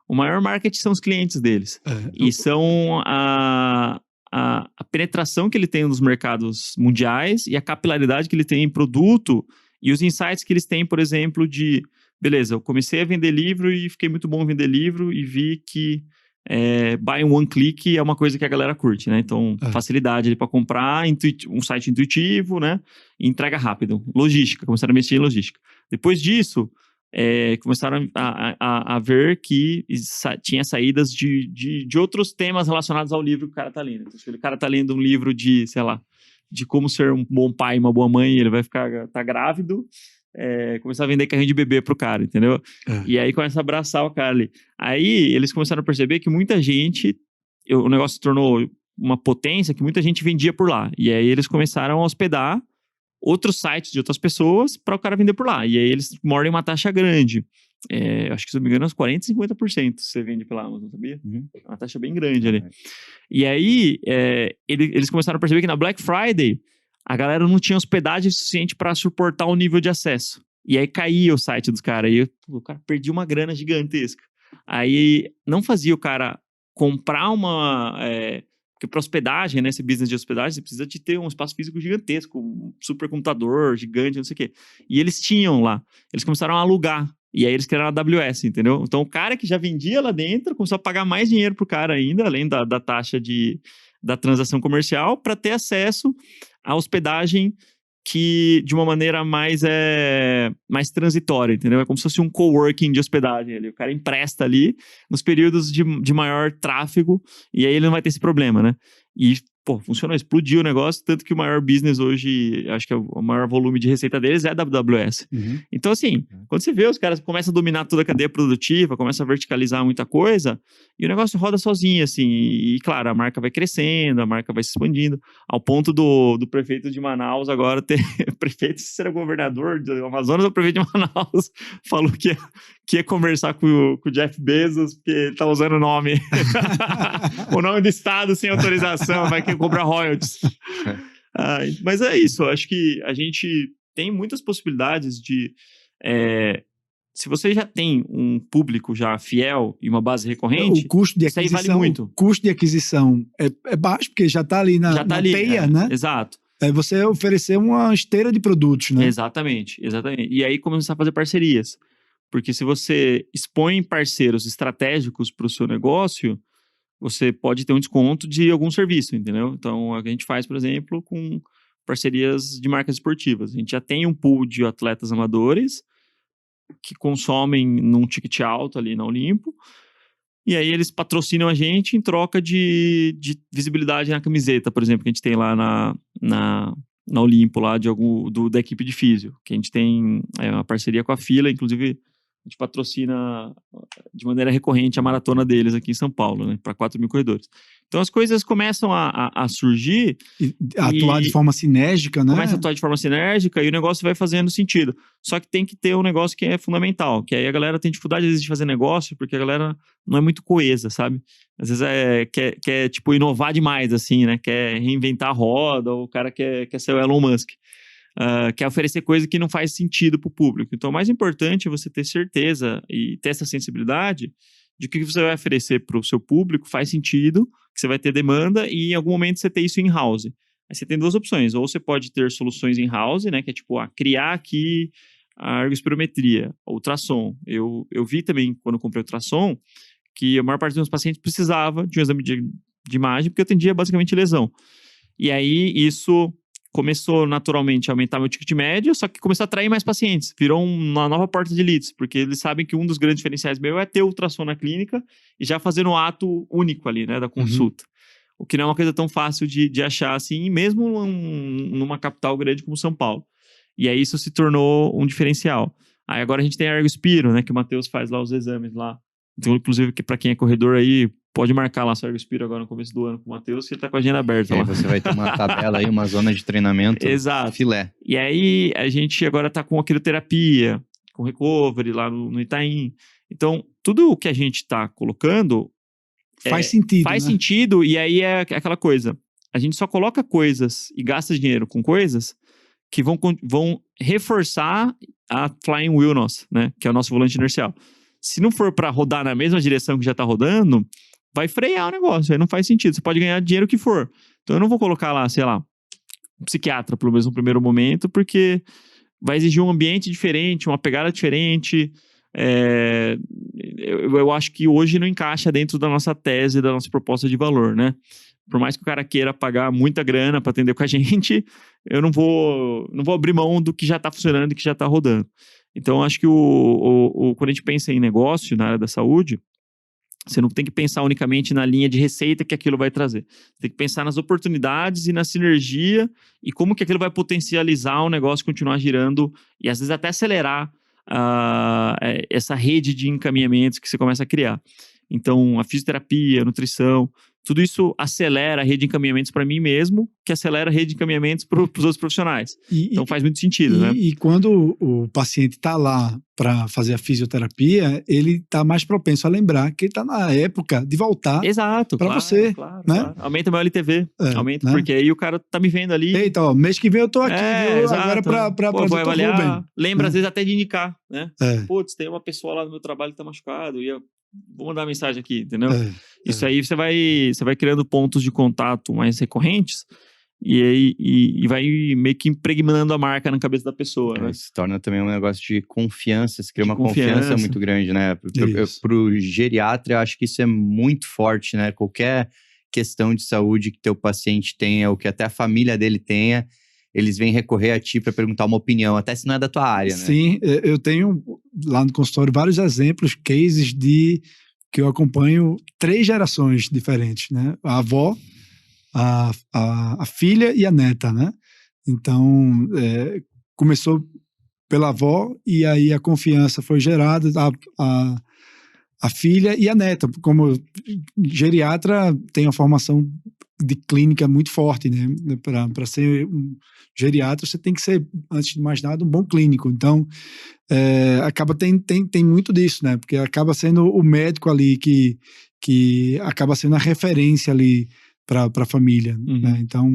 o maior marketing são os clientes deles. E são a penetração que ele tem nos mercados mundiais e a capilaridade que ele tem em produto e os insights que eles têm, por exemplo, de... Beleza, eu comecei a vender livro e fiquei muito bom em vender livro e vi que buy one click é uma coisa que a galera curte, né? Então, facilidade para comprar, um site intuitivo, né? E entrega rápido. Logística, começaram a mexer em logística. Depois disso, começaram a ver que tinha saídas de outros temas relacionados ao livro que o cara tá lendo. Então, se o cara tá lendo um livro de, sei lá, de como ser um bom pai e uma boa mãe, ele vai tá grávido, começar a vender carrinho de bebê pro cara, entendeu? E aí começa a abraçar o cara ali. Aí eles começaram a perceber que muita gente, o negócio se tornou uma potência que muita gente vendia por lá. E aí eles começaram a hospedar outros sites de outras pessoas para o cara vender por lá. E aí eles mordem uma taxa grande. Acho que, se não me engano, uns 40%, 50% você vende pela Amazon, sabia? É uma taxa bem grande ali. E aí eles começaram a perceber que na Black Friday a galera não tinha hospedagem suficiente para suportar o nível de acesso. E aí caía o site dos caras. E o cara perdia uma grana gigantesca. Aí não fazia o cara comprar uma... porque para hospedagem, né, esse business de hospedagem, você precisa de ter um espaço físico gigantesco, um supercomputador gigante, não sei o quê. E eles tinham lá. Eles começaram a alugar. E aí eles criaram a AWS, entendeu? Então o cara que já vendia lá dentro começou a pagar mais dinheiro pro cara ainda, além da taxa da transação comercial, para ter acesso à hospedagem que de uma maneira mais transitória, entendeu? É como se fosse um coworking de hospedagem ali. O cara empresta ali nos períodos de maior tráfego e aí ele não vai ter esse problema, né? E pô, funcionou, explodiu o negócio, tanto que o maior business hoje, acho que o maior volume de receita deles é a AWS. Então, assim, quando você vê os caras começam a dominar toda a cadeia produtiva, começam a verticalizar muita coisa, e o negócio roda sozinho, assim, e claro, a marca vai crescendo, a marca vai se expandindo, ao ponto do prefeito de Manaus agora ter, prefeito, se era governador do Amazonas ou prefeito de Manaus, falou que ia conversar com o Jeff Bezos, porque tá usando o nome do estado sem autorização, vai cobrar royalties. Mas é isso, eu acho que a gente tem muitas possibilidades de... se você já tem um público já fiel e uma base recorrente, o custo de isso aí aquisição, vale muito. O custo de aquisição é baixo, porque já está ali na teia, né? Exato. É você oferecer uma esteira de produtos, né? Exatamente. E aí começar a fazer parcerias. Porque se você expõe parceiros estratégicos para o seu negócio, você pode ter um desconto de algum serviço, entendeu? Então, a gente faz, por exemplo, com parcerias de marcas esportivas. A gente já tem um pool de atletas amadores que consomem num ticket alto ali na Olimpo, e aí eles patrocinam a gente em troca de visibilidade na camiseta, por exemplo, que a gente tem lá na Olimpo, lá da equipe de físio, que a gente tem uma parceria com a Fila, inclusive a gente patrocina de maneira recorrente a maratona deles aqui em São Paulo, né, para 4.000 corredores. Então as coisas começam a surgir. Atuar de forma sinérgica, né? Começa a atuar de forma sinérgica e o negócio vai fazendo sentido. Só que tem que ter um negócio que é fundamental, que aí a galera tem dificuldade às vezes de fazer negócio, porque a galera não é muito coesa, sabe? Às vezes quer tipo, inovar demais, assim, né? Quer reinventar a roda, ou o cara quer ser o Elon Musk. Quer oferecer coisa que não faz sentido para o público. Então, o mais importante é você ter certeza e ter essa sensibilidade de que o que você vai oferecer para o seu público faz sentido, que você vai ter demanda e em algum momento você ter isso in-house. Aí você tem duas opções. Ou você pode ter soluções in-house, né, que é tipo, criar aqui a ergospirometria, ultrassom. Eu vi também, quando eu comprei o ultrassom, que a maior parte dos meus pacientes precisava de um exame de imagem, porque eu atendia basicamente lesão. E aí, isso começou naturalmente a aumentar meu ticket médio, só que começou a atrair mais pacientes. Virou uma nova porta de leads, porque eles sabem que um dos grandes diferenciais meu é ter ultrassom na clínica e já fazer um ato único ali, né, da consulta. O que não é uma coisa tão fácil de achar assim, mesmo numa capital grande como São Paulo. E aí isso se tornou um diferencial. Aí agora a gente tem a Ergospiro, né, que o Matheus faz lá os exames lá. Então, inclusive, para quem é corredor aí, pode marcar lá seu Ergospiro agora no começo do ano com o Matheus, que ele tá com a agenda aberta lá. Você vai ter uma tabela aí, uma zona de treinamento. Exato. Filé. E aí, a gente agora tá com crioterapia, com recovery lá no Itaim. Então, tudo o que a gente tá colocando... Faz sentido, Faz né? sentido, e aí é aquela coisa. A gente só coloca coisas e gasta dinheiro com coisas que vão reforçar a flying wheel nossa, né? Que é o nosso volante inercial. Se não for para rodar na mesma direção que já tá rodando, vai frear o negócio, aí não faz sentido. Você pode ganhar dinheiro que for. Então eu não vou colocar lá, sei lá, um psiquiatra, pelo menos no primeiro momento, porque vai exigir um ambiente diferente, uma pegada diferente. Eu acho que hoje não encaixa dentro da nossa tese, da nossa proposta de valor, né? Por mais que o cara queira pagar muita grana para atender com a gente, eu não vou abrir mão do que já está funcionando e que já está rodando. Então, acho que quando a gente pensa em negócio na área da saúde, você não tem que pensar unicamente na linha de receita que aquilo vai trazer. Você tem que pensar nas oportunidades e na sinergia e como que aquilo vai potencializar o negócio continuar girando e às vezes até acelerar essa rede de encaminhamentos que você começa a criar. Então, a fisioterapia, a nutrição, tudo isso acelera a rede de encaminhamentos para mim mesmo, que acelera a rede de encaminhamentos para os outros profissionais. Então faz muito sentido, né? E quando o paciente está lá para fazer a fisioterapia, ele está mais propenso a lembrar que ele está na época de voltar para você. Claro, né? Claro. Aumenta meu LTV. Aumenta, né? porque aí o cara tá me vendo ali. Eita, ó, mês que vem eu tô aqui, viu? Exato. Agora para vou avaliar. Ruben. Lembra, às vezes, até de indicar, né? Putz, tem uma pessoa lá no meu trabalho que tá machucado e eu vou mandar uma mensagem aqui, entendeu? Isso aí você vai criando pontos de contato mais recorrentes e vai meio que impregnando a marca na cabeça da pessoa, né? Se torna também um negócio de confiança, se cria uma confiança muito grande, né? Pro geriatra, eu acho que isso é muito forte, né? Qualquer questão de saúde que teu paciente tenha, ou que até a família dele tenha, eles vêm recorrer a ti para perguntar uma opinião, até se não é da tua área, né? Sim, eu tenho lá no consultório vários exemplos, cases que eu acompanho 3 gerações diferentes, né? A avó, a filha e a neta, né? Então, começou pela avó e aí a confiança foi gerada, a filha e a neta. Como geriatra tem uma formação de clínica muito forte, né? Para ser um geriatra, você tem que ser, antes de mais nada, um bom clínico. Então, acaba tem muito disso, né? Porque acaba sendo o médico ali que acaba sendo a referência ali para a família, né? Então,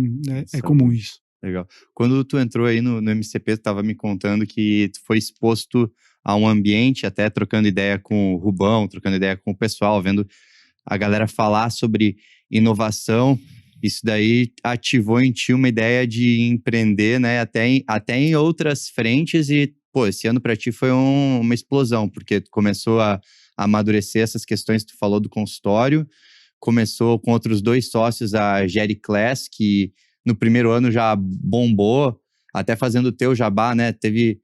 é comum isso. Legal. Quando tu entrou aí no MCP, tu estava me contando que tu foi exposto a um ambiente, até trocando ideia com o Rubão, trocando ideia com o pessoal, vendo a galera falar sobre inovação. Isso daí ativou em ti uma ideia de empreender, né? Até em outras frentes e, pô, esse ano para ti foi uma explosão, porque tu começou a amadurecer essas questões que tu falou do consultório, começou com outros 2 sócios, a Gericlass, que no primeiro ano já bombou, até fazendo o teu jabá, né? Teve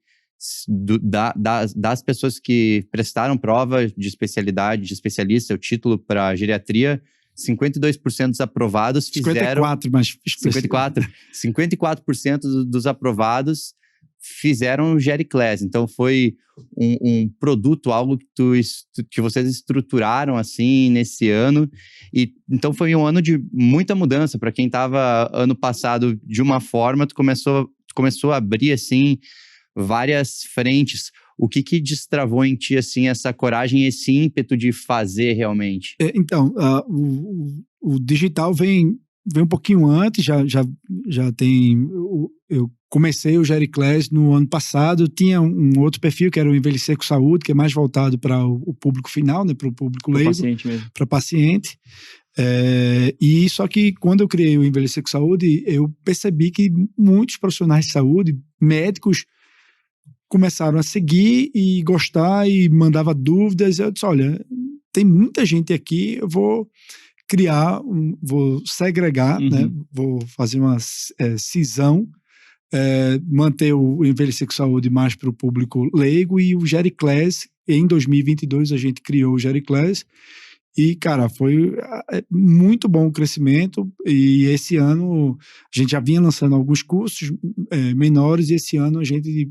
das pessoas que prestaram prova de especialidade, de especialista, o título para geriatria, 52% dos aprovados fizeram... 54% dos aprovados fizeram Gericlass. Então, foi um produto, algo que vocês estruturaram, assim, nesse ano. E, então, foi um ano de muita mudança. Para quem estava ano passado de uma forma, tu começou a abrir, assim, várias frentes. O que destravou em ti, assim, essa coragem, esse ímpeto de fazer realmente? Então, o digital vem um pouquinho antes, já tem... Eu comecei o Gericlass no ano passado, tinha um outro perfil, que era o Envelhecer com Saúde, que é mais voltado para o público final, né, para o público leigo. Para paciente mesmo. Para paciente. E só que quando eu criei o Envelhecer com Saúde, eu percebi que muitos profissionais de saúde, médicos, começaram a seguir e gostar e mandava dúvidas. Eu disse, olha, tem muita gente aqui, eu vou criar, vou segregar, né? Vou fazer uma cisão, manter o Envelhecer com Saúde mais para o público leigo e o Gericlass. Em 2022 a gente criou o Gericlass e, cara, foi muito bom o crescimento. E esse ano a gente já vinha lançando alguns cursos menores e esse ano a gente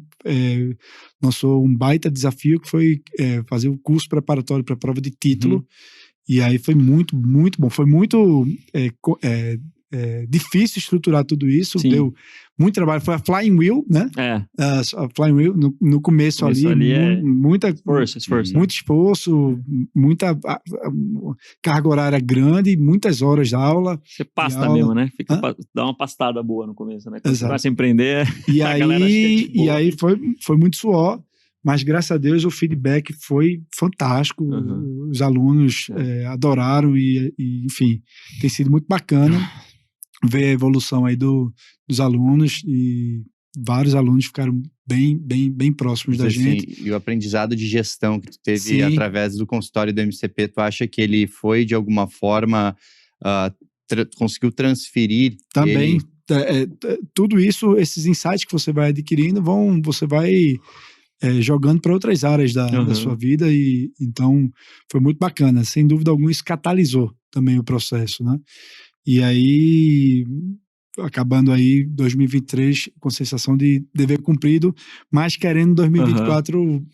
lançou um baita desafio que foi fazer o curso preparatório para a prova de título. E aí foi muito, muito bom. Foi muito difícil estruturar tudo isso. Sim. Deu muito trabalho. Foi a Flying Wheel, né? A Flying Wheel, no começo ali muita esforço. Muito esforço, muita carga horária grande, muitas horas de aula. Você pasta mesmo, né? Dá uma pastada boa no começo, né? Quando você começa a empreender, e aí foi muito suor. Mas, graças a Deus, o feedback foi fantástico. Os alunos adoraram e, enfim, tem sido muito bacana ver a evolução aí dos alunos e vários alunos ficaram bem próximos da gente. E o aprendizado de gestão que tu teve através do consultório do MCP, tu acha que ele foi, de alguma forma, conseguiu transferir? Também. Tudo isso, esses insights que você vai adquirindo, você vai... jogando para outras áreas da sua vida e então foi muito bacana, sem dúvida alguma isso catalisou também o processo, né? E aí acabando aí 2023 com sensação de dever cumprido, mas querendo 2024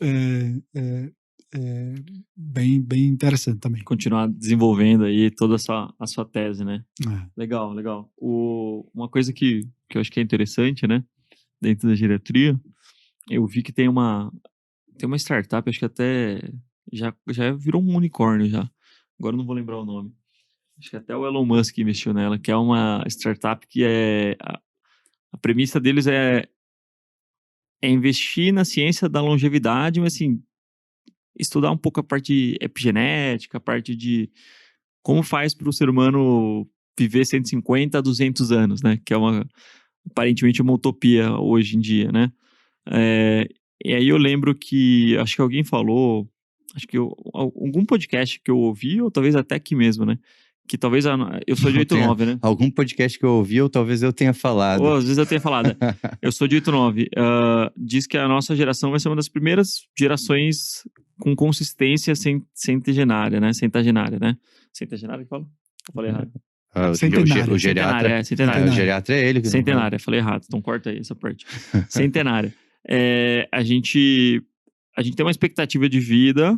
bem interessante também. Continuar desenvolvendo aí toda a sua tese, né? Legal. Uma coisa que eu acho que é interessante, né? Dentro da geriatria, eu vi que tem uma startup, acho que até já virou um unicórnio já. Agora eu não vou lembrar o nome. Acho que até o Elon Musk investiu nela, que é uma startup que a premissa deles é investir na ciência da longevidade, mas assim, estudar um pouco a parte epigenética, a parte de como faz para o ser humano viver 150 a 200 anos, né? Que é aparentemente uma utopia hoje em dia, né? E aí eu lembro que, acho que alguém falou, acho que algum podcast que eu ouvi, ou talvez até aqui mesmo, né? Que talvez eu sou de 89, né? Algum podcast que eu ouvi, ou talvez eu tenha falado. Ou às vezes eu tenha falado. Eu sou de 89. Diz que a nossa geração vai ser uma das primeiras gerações com consistência centenária, né? Centenária que fala? Eu falei errado. Centenária. O geriatra. Centenária. O geriatra é ele. Centenária, falei errado, então corta aí essa parte. Centenária. A gente tem uma expectativa de vida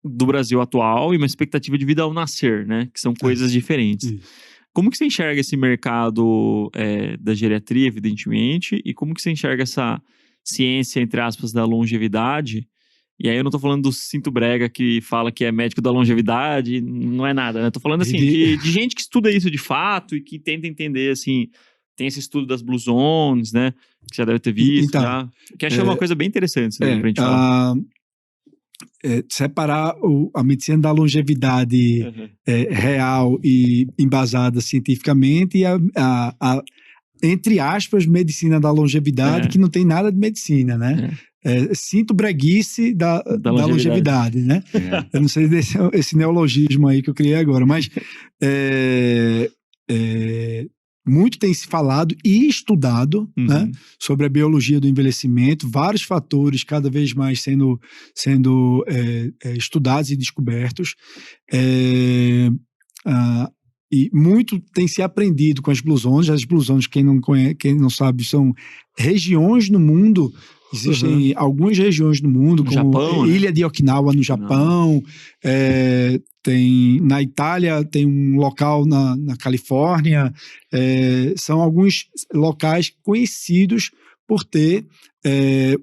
do Brasil atual e uma expectativa de vida ao nascer, né? Que são coisas diferentes. Isso. Como que você enxerga esse mercado da geriatria, evidentemente, e como que você enxerga essa ciência, entre aspas, da longevidade? E aí eu não tô falando do Cinto Brega que fala que é médico da longevidade, não é nada, né? Eu tô falando, assim, de gente que estuda isso de fato e que tenta entender, assim, tem esse estudo das Blue Zones, né? Que você já deve ter visto, então, já. Que achei uma coisa bem interessante, pra gente falar. Separar a medicina da longevidade real e embasada cientificamente e entre aspas, medicina da longevidade, que não tem nada de medicina, né? Cinto breguice da longevidade, né? Eu não sei esse neologismo aí que eu criei agora, mas muito tem se falado e estudado, né, sobre a biologia do envelhecimento, vários fatores cada vez mais sendo estudados e descobertos. E muito tem se aprendido com as Blue Zones. As Blue Zones, quem não sabe, são regiões no mundo. Existem algumas regiões no mundo, como Japão, Ilha de Okinawa no Japão, na Itália tem um local na Califórnia, são alguns locais conhecidos por ter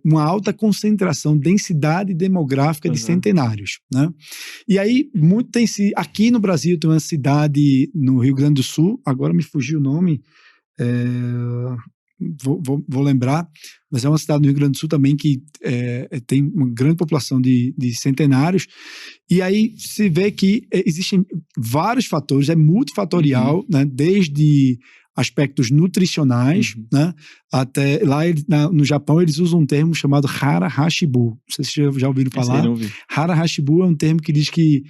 uma alta concentração, densidade demográfica de centenários, né? E aí, muito tem-se... Aqui no Brasil tem uma cidade no Rio Grande do Sul, agora me fugiu o nome, vou lembrar, mas é uma cidade no Rio Grande do Sul também que tem uma grande população de centenários, e aí se vê que existem vários fatores, é multifatorial, né, desde aspectos nutricionais, né, até lá no Japão eles usam um termo chamado Hara Hashibu. Não sei se vocês já ouviram falar. Hara Hashibu é um termo que diz que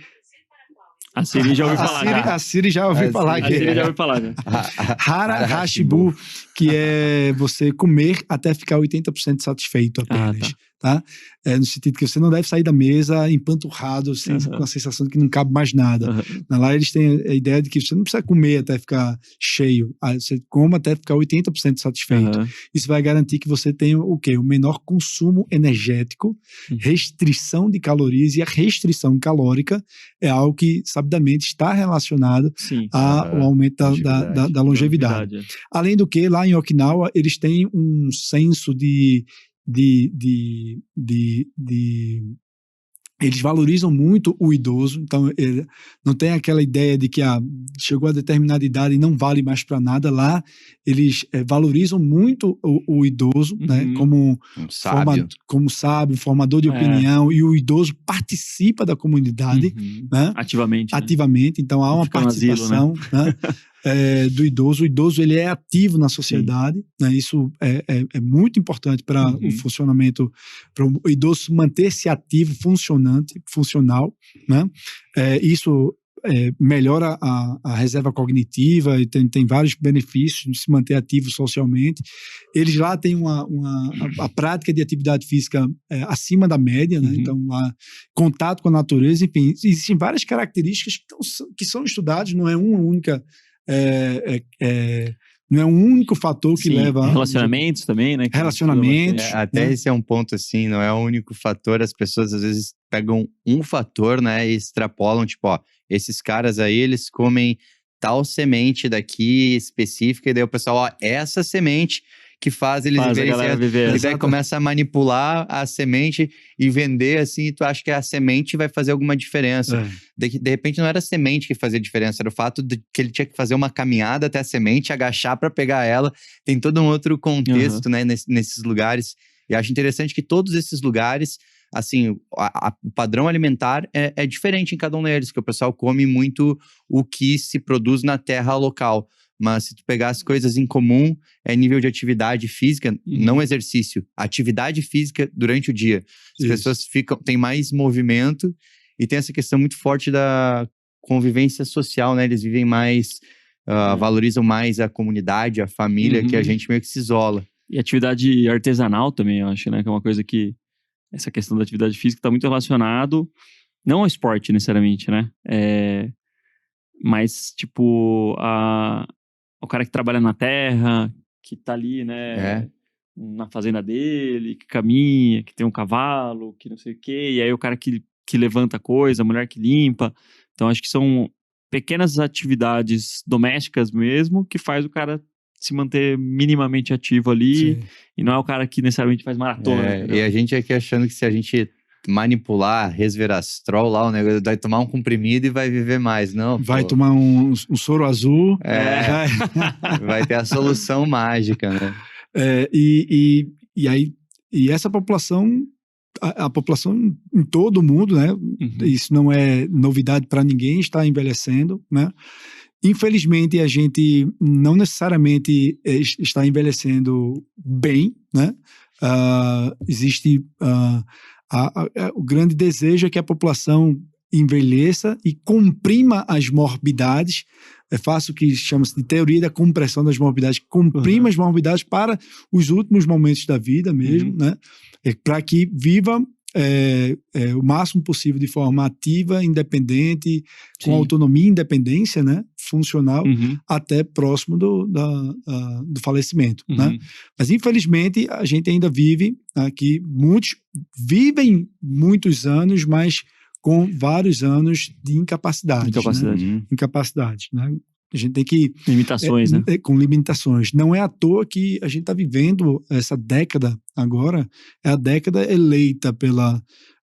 a Siri já ouviu falar. A Siri já ouviu falar. A Siri já ouviu falar. Hara Hashibu, que é você comer até ficar 80% satisfeito apenas. Tá? No sentido que você não deve sair da mesa empanturrado, com a sensação de que não cabe mais nada. Lá eles têm a ideia de que você não precisa comer até ficar cheio, você come até ficar 80% satisfeito. Isso vai garantir que você tenha o quê? O menor consumo energético, restrição de calorias, e a restrição calórica é algo que sabidamente está relacionado ao aumento da longevidade. Além do que, lá em Okinawa, eles têm um senso eles valorizam muito o idoso, então não tem aquela ideia de que chegou a determinada idade e não vale mais para nada. Lá eles valorizam muito o idoso, né, como sábio, formador de opinião, e o idoso participa da comunidade, né, ativamente, então há uma participação, asilo, né? Do idoso. O idoso, ele é ativo na sociedade, né? Isso é muito importante para o funcionamento, para o idoso manter-se ativo, funcional, né? Isso melhora a reserva cognitiva e tem vários benefícios de se manter ativo socialmente. Eles lá têm a prática de atividade física acima da média, né? Então lá, contato com a natureza, enfim, existem várias características que são estudadas, não é uma única... não é um único fator que leva... Relacionamentos também, né? Relacionamentos. Até esse é um ponto, assim, não é o único fator. As pessoas, às vezes, pegam um fator, né, e extrapolam, tipo, esses caras aí, eles comem tal semente daqui específica, e daí o pessoal, essa semente que faz eles viverem, e daí começa a manipular a semente e vender, assim, e tu acha que a semente vai fazer alguma diferença. De repente não era a semente que fazia diferença, era o fato de que ele tinha que fazer uma caminhada até a semente, agachar para pegar ela. Tem todo um outro contexto, né, nesses lugares. E acho interessante que todos esses lugares, assim, o padrão alimentar é diferente em cada um deles, que o pessoal come muito o que se produz na terra local. Mas se tu pegar as coisas em comum, é nível de atividade física, não exercício, atividade física durante o dia. As pessoas têm mais movimento e tem essa questão muito forte da convivência social, né? Eles vivem mais, valorizam mais a comunidade, a família, que a gente meio que se isola. E atividade artesanal também, eu acho, né? Que é uma coisa que... Essa questão da atividade física está muito relacionado, não ao esporte necessariamente, né? Mas, tipo, o cara que trabalha na terra, que tá ali, né, na fazenda dele, que caminha, que tem um cavalo, que não sei o quê, e aí o cara que levanta coisa, a mulher que limpa. Então, acho que são pequenas atividades domésticas mesmo que faz o cara se manter minimamente ativo ali, Sim. e não é o cara que necessariamente faz maratona. E a gente aqui achando que se a gente manipular, resveratrol lá, o negócio, vai tomar um comprimido e vai viver mais. Não, Vai pô. tomar um soro azul. Vai ter a solução mágica, né? E aí, e essa população, a população em todo o mundo, né? Isso não é novidade para ninguém, está envelhecendo, né? Infelizmente, a gente não necessariamente está envelhecendo bem, né? Existe o grande desejo é que a população envelheça e comprima as morbidades. Faço o que chama-se de teoria da compressão das morbidades, comprima as morbidades para os últimos momentos da vida mesmo, né? Para que viva o máximo possível de forma ativa, independente, com autonomia e independência, né? Funcional, até próximo do falecimento, né? Mas infelizmente a gente ainda vive aqui, muitos vivem muitos anos, mas com vários anos de incapacidade. Né? Incapacidade, né? A gente tem que... Limitações, né? Com limitações. Não é à toa que a gente está vivendo essa década agora, é a década eleita pela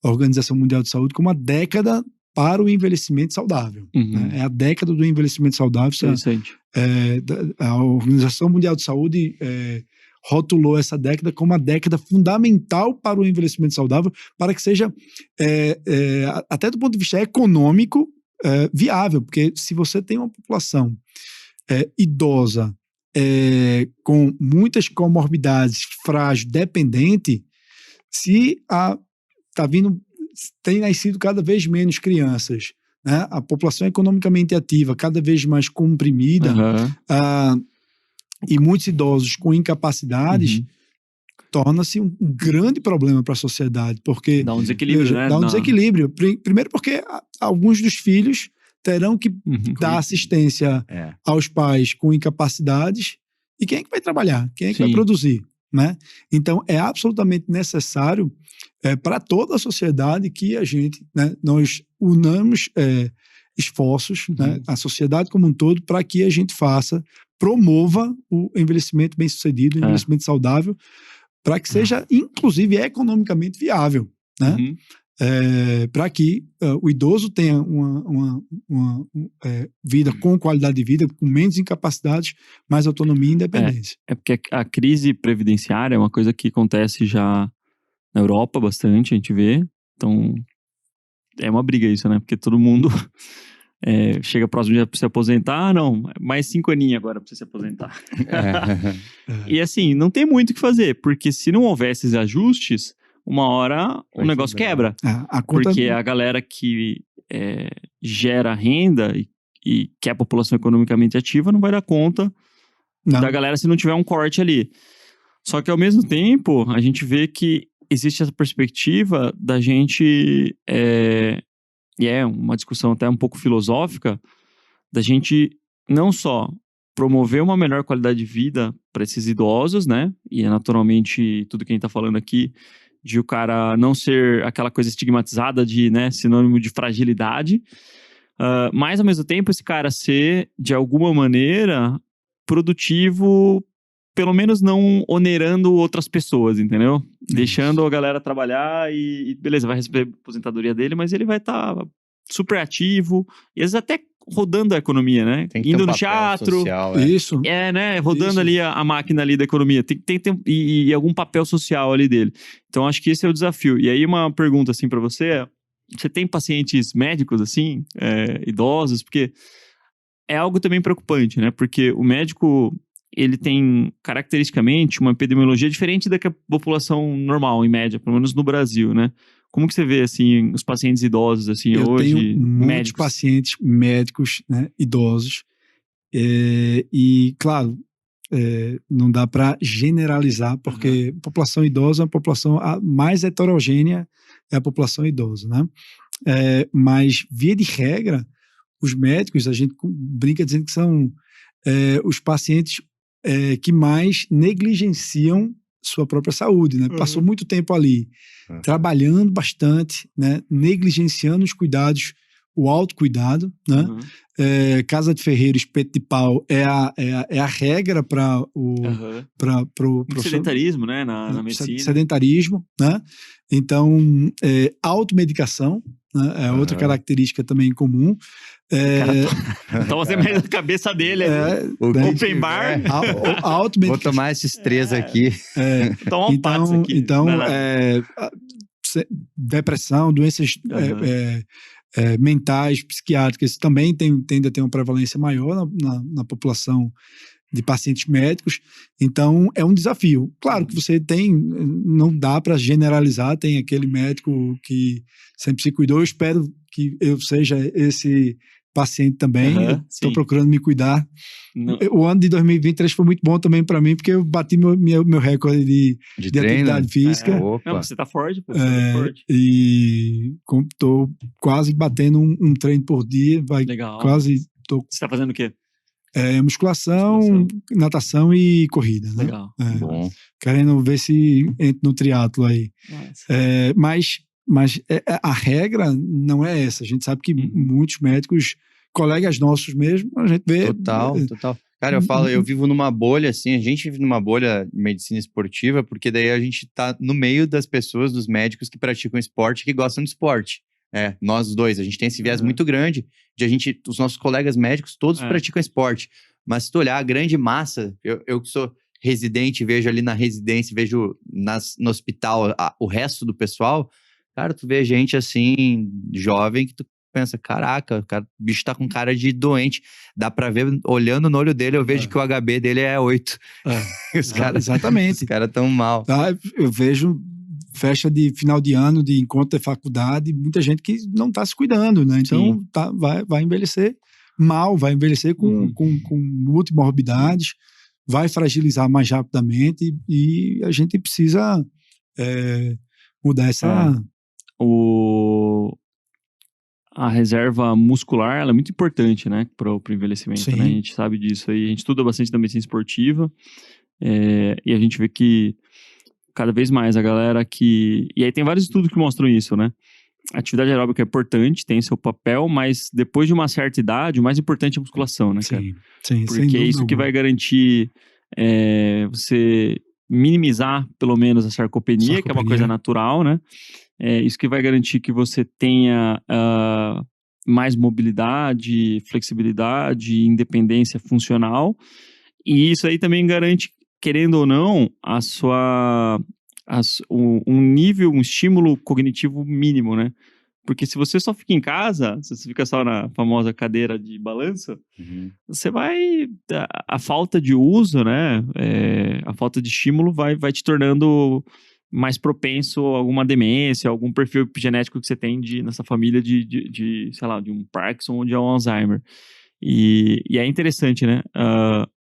Organização Mundial de Saúde como a década para o envelhecimento saudável. Né? É a década do envelhecimento saudável. Interessante. A Organização Mundial de Saúde rotulou essa década como a década fundamental para o envelhecimento saudável, para que seja, até do ponto de vista econômico, viável, porque se você tem uma população idosa com muitas comorbidades, frágil, dependente, se tem nascido cada vez menos crianças, né? A população economicamente ativa cada vez mais comprimida, e muitos idosos com incapacidades, torna-se um grande problema para a sociedade, porque dá um desequilíbrio, né? Dá um desequilíbrio. Primeiro porque alguns dos filhos terão que dar assistência aos pais com incapacidades, e quem é que vai trabalhar? Quem é que vai produzir? Né? Então, é absolutamente necessário para toda a sociedade que a gente, né, nós unamos esforços, né, a sociedade como um todo, para que a gente promova o envelhecimento bem-sucedido, o envelhecimento saudável, para que seja, inclusive, economicamente viável, né? Para que o idoso tenha uma vida com qualidade de vida, com menos incapacidades, mais autonomia e independência. Porque a crise previdenciária é uma coisa que acontece já na Europa bastante, a gente vê. Então, é uma briga isso, né? Porque todo mundo chega próximo dia para se aposentar. Não, mais 5 aninhos agora para você se aposentar. E assim, não tem muito o que fazer, porque se não houvesse esses ajustes, uma hora o negócio quebra. Porque a galera que gera renda e que é a população economicamente ativa não vai dar conta da galera se não tiver um corte ali. Só que ao mesmo tempo, a gente vê que existe essa perspectiva da gente, e é uma discussão até um pouco filosófica, da gente não só promover uma melhor qualidade de vida para esses idosos, né? E é naturalmente tudo que a gente está falando aqui, de o cara não ser aquela coisa estigmatizada de, né, sinônimo de fragilidade, mas ao mesmo tempo esse cara ser, de alguma maneira, produtivo, pelo menos não onerando outras pessoas, entendeu? Deixando a galera trabalhar e beleza, vai receber a aposentadoria dele, mas ele vai estar super ativo, e às vezes até rodando a economia, né? Indo no teatro. Social, Isso. Né? Rodando ali a máquina ali da economia. Tem e algum papel social ali dele. Então, acho que esse é o desafio. E aí, uma pergunta, assim, pra você. Você tem pacientes médicos, assim, idosos? Porque é algo também preocupante, né? Porque o médico, ele tem, caracteristicamente, uma epidemiologia diferente da que a população normal, em média, pelo menos no Brasil, né? Como que você vê, assim, os pacientes idosos, assim, hoje, Eu tenho muitos médicos? pacientes médicos, né, idosos, e, claro, não dá para generalizar, porque a população idosa é a população mais heterogênea, é a população idosa, né? Mas, via de regra, os médicos, a gente brinca dizendo que são os pacientes que mais negligenciam sua própria saúde, né? Passou muito tempo ali trabalhando bastante, né? Negligenciando os cuidados, o autocuidado, né? Casa de ferreiro, espeto de pau é a regra para o sedentarismo, né, na medicina. Sedentarismo, né? Então, automedicação, né? É outra característica também comum. Então você mais a cabeça dele open bar. Vou tomar esses 3 aqui. Toma um pato aqui. Então, depressão, doenças mentais, psiquiátricas, também tende a ter uma prevalência maior na população de pacientes médicos. Então, é um desafio. Claro que você não dá para generalizar, tem aquele médico que sempre se cuidou. Eu espero que eu seja esse paciente também. Estou procurando me cuidar. O ano de 2023 foi muito bom também para mim, porque eu bati meu recorde de atividade física. Não, você tá forte, pô. E estou quase batendo um treino por dia. Legal. Quase. Você tá fazendo o quê? Musculação, natação e corrida. Né? Legal. Bom. Querendo ver se entro no triatlo aí. Mas a regra não é essa. A gente sabe que muitos médicos, colegas nossos mesmo, a gente vê... Total. Cara, eu vivo numa bolha, assim, a gente vive numa bolha de medicina esportiva, porque daí a gente tá no meio das pessoas, dos médicos que praticam esporte, que gostam de esporte. Nós dois, a gente tem esse viés muito grande de os nossos colegas médicos todos praticam esporte. Mas se tu olhar a grande massa, eu que sou residente, vejo ali na residência, vejo no hospital o resto do pessoal, cara, tu vê gente assim, jovem, que tu pensa, caraca, o bicho tá com cara de doente. Dá pra ver, olhando no olho dele, eu vejo que o HB dele é 8. Exatamente. Os caras tão mal. Eu vejo festa de final de ano, de encontro de faculdade, muita gente que não tá se cuidando, né? Então vai envelhecer mal, vai envelhecer com multimorbidades, vai fragilizar mais rapidamente e a gente precisa mudar essa... A reserva muscular, ela é muito importante, né, para o envelhecimento, né? A gente sabe disso aí, a gente estuda bastante da medicina esportiva e a gente vê que cada vez mais a galera que... E aí tem vários estudos que mostram isso, né? A atividade aeróbica é importante, tem seu papel, mas depois de uma certa idade, o mais importante é a musculação, né, cara? Sim, porque é isso que vai garantir você minimizar, pelo menos, a sarcopenia, que é uma coisa natural, né? Isso que vai garantir que você tenha mais mobilidade, flexibilidade, independência funcional. E isso aí também garante, querendo ou não, um nível, um estímulo cognitivo mínimo, né? Porque se você só fica em casa, se você fica só na famosa cadeira de balanço, você vai... A falta de uso, né? A falta de estímulo vai te tornando mais propenso a alguma demência, algum perfil epigenético que você tem nessa família sei lá, de um Parkinson ou de um Alzheimer. E é interessante, né?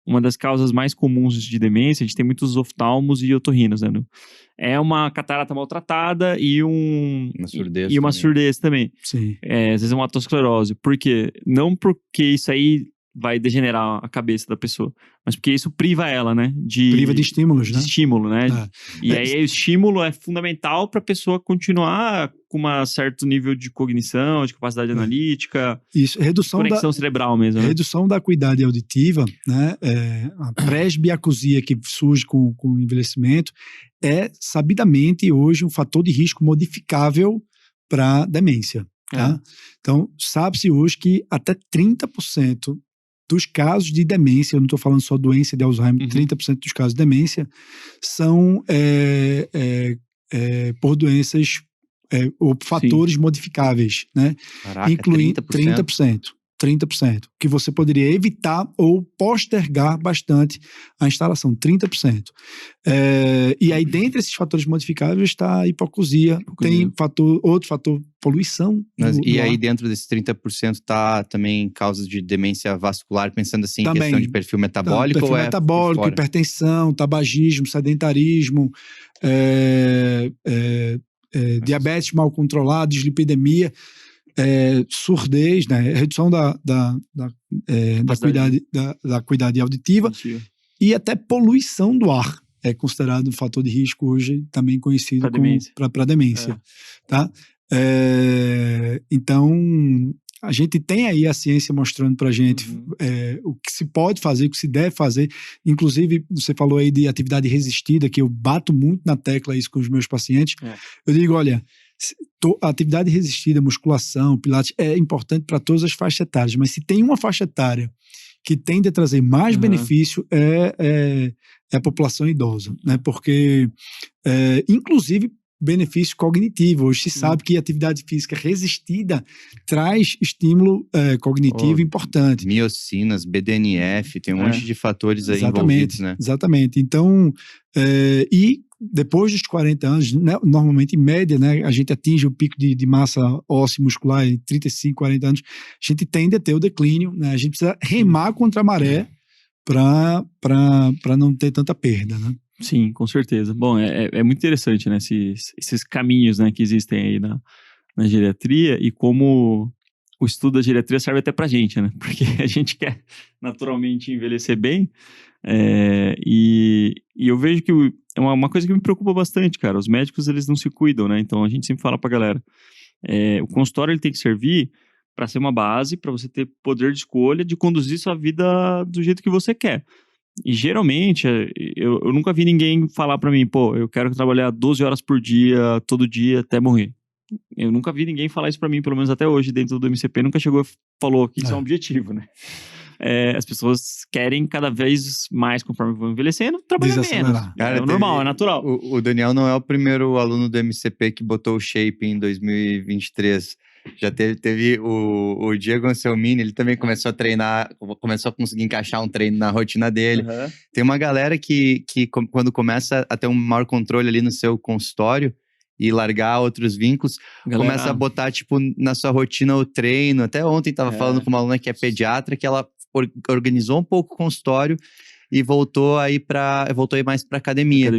Uma das causas mais comuns de demência, a gente tem muitos oftalmos e otorrinos, né? É uma catarata maltratada e uma surdez também. Sim. Às vezes é uma atosclerose. Por quê? Não porque isso aí vai degenerar a cabeça da pessoa, mas porque isso priva ela, né? Priva de estímulos, né? De estímulo, né? E aí o estímulo é fundamental para a pessoa continuar com um certo nível de cognição, de capacidade analítica. Isso, conexão cerebral mesmo. Né? Redução da acuidade auditiva, né? A presbiacusia que surge com o envelhecimento é sabidamente hoje um fator de risco modificável para demência. Tá? Então, sabe-se hoje que até 30% dos casos de demência, eu não estou falando só doença de Alzheimer, 30% dos casos de demência são por doenças ou fatores modificáveis, né? Caraca, incluindo 30%, que você poderia evitar ou postergar bastante a instalação, 30%. E aí, dentre esses fatores modificáveis, está a hipoacusia, tem outro fator, poluição. E aí, dentro desses 30%, está também causas de demência vascular, pensando assim, também, em questão de perfil metabólico? Perfil metabólico, hipertensão, tabagismo, sedentarismo, diabetes mal controlado, dislipidemia. surdez, né? Redução da acuidade auditiva e até poluição do ar. É considerado um fator de risco hoje, também conhecido para demência. Tá? Então, a gente tem aí a ciência mostrando para a gente o que se pode fazer, o que se deve fazer. Inclusive, você falou aí de atividade resistida, que eu bato muito na tecla isso com os meus pacientes. Eu digo, olha, a atividade resistida, musculação, pilates, é importante para todas as faixas etárias, mas se tem uma faixa etária que tende a trazer mais benefício é a população idosa, né? Porque, inclusive, benefício cognitivo. Hoje se sabe que a atividade física resistida traz estímulo cognitivo importante. Miocinas, BDNF, tem um monte de fatores aí envolvidos, né? Exatamente. Então, e depois dos 40 anos, né, normalmente em média, né, a gente atinge o pico de massa óssea e muscular em 35, 40 anos, a gente tende a ter o declínio, né? A gente precisa remar contra a maré para não ter tanta perda, né? Sim, com certeza. Bom, é muito interessante, né, esses caminhos, né, que existem aí na geriatria e como o estudo da geriatria serve até pra gente, né, porque a gente quer naturalmente envelhecer bem e eu vejo que é uma coisa que me preocupa bastante, cara. Os médicos, eles não se cuidam, né, então a gente sempre fala pra galera, o consultório ele tem que servir para ser uma base, para você ter poder de escolha de conduzir sua vida do jeito que você quer. E geralmente, eu nunca vi ninguém falar pra mim, pô, eu quero trabalhar 12 horas por dia, todo dia, até morrer. Eu nunca vi ninguém falar isso pra mim, pelo menos até hoje, dentro do MCP, nunca chegou e falou que isso é um objetivo, né? As pessoas querem cada vez mais, conforme vão envelhecendo, trabalhar menos. Cara, é normal, é natural. O Daniel não é o primeiro aluno do MCP que botou o shape em 2023. Já teve o Diego Anselmini, ele também começou a treinar, começou a conseguir encaixar um treino na rotina dele. Tem uma galera que quando começa a ter um maior controle ali no seu consultório e largar outros vínculos, começa a botar, tipo, na sua rotina o treino. Até ontem tava falando com uma aluna que é pediatra, que ela organizou um pouco o consultório e voltou aí mais pra academia.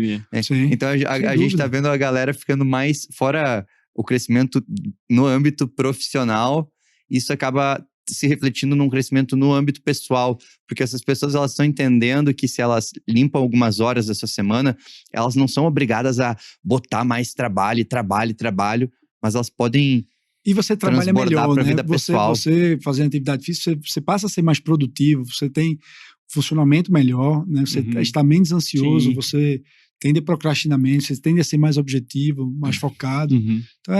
Então a gente tá vendo a galera ficando mais fora o crescimento no âmbito profissional, isso acaba se refletindo num crescimento no âmbito pessoal, porque essas pessoas, elas estão entendendo que se elas limpam algumas horas dessa semana, elas não são obrigadas a botar mais trabalho, mas elas podem e você trabalha melhor, né? Vida pessoal. Você fazendo atividade física, você passa a ser mais produtivo, você tem funcionamento melhor, né? Você está menos ansioso, você tende a procrastinar menos, você tende a ser mais objetivo, mais focado. Então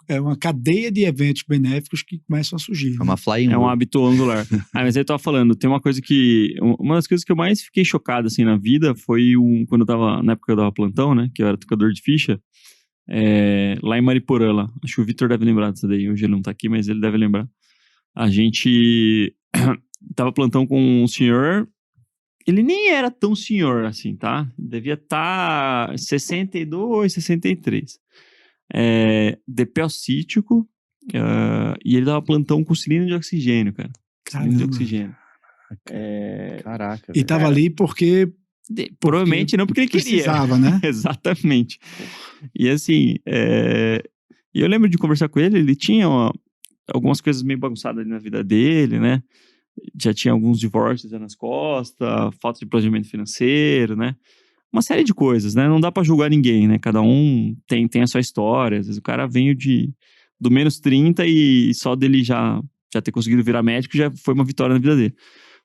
é uma cadeia de eventos benéficos que começam a surgir. É uma flying um hábito angular. Mas aí eu tava falando, tem uma coisa uma das coisas que eu mais fiquei chocado assim na vida foi quando eu tava, na época que eu dava plantão, né, que eu era tocador de ficha, lá em Mariporã, lá. Acho que o Vitor deve lembrar disso daí, hoje ele não tá aqui, mas ele deve lembrar. A gente tava plantão com um senhor. Ele nem era tão senhor assim, tá? Devia estar 62, 63. Depelcítico. E ele dava plantão com cilindro de oxigênio, cara. Cilindro de oxigênio. Caraca. E tava ali porque provavelmente não porque ele queria. Precisava, né? Exatamente. E assim, e eu lembro de conversar com ele, ele tinha algumas coisas meio bagunçadas ali na vida dele, né? Já tinha alguns divórcios nas costas, falta de planejamento financeiro, né? Uma série de coisas, né? Não dá pra julgar ninguém, né? Cada um tem a sua história. Às vezes o cara veio do menos 30 e só dele já ter conseguido virar médico já foi uma vitória na vida dele.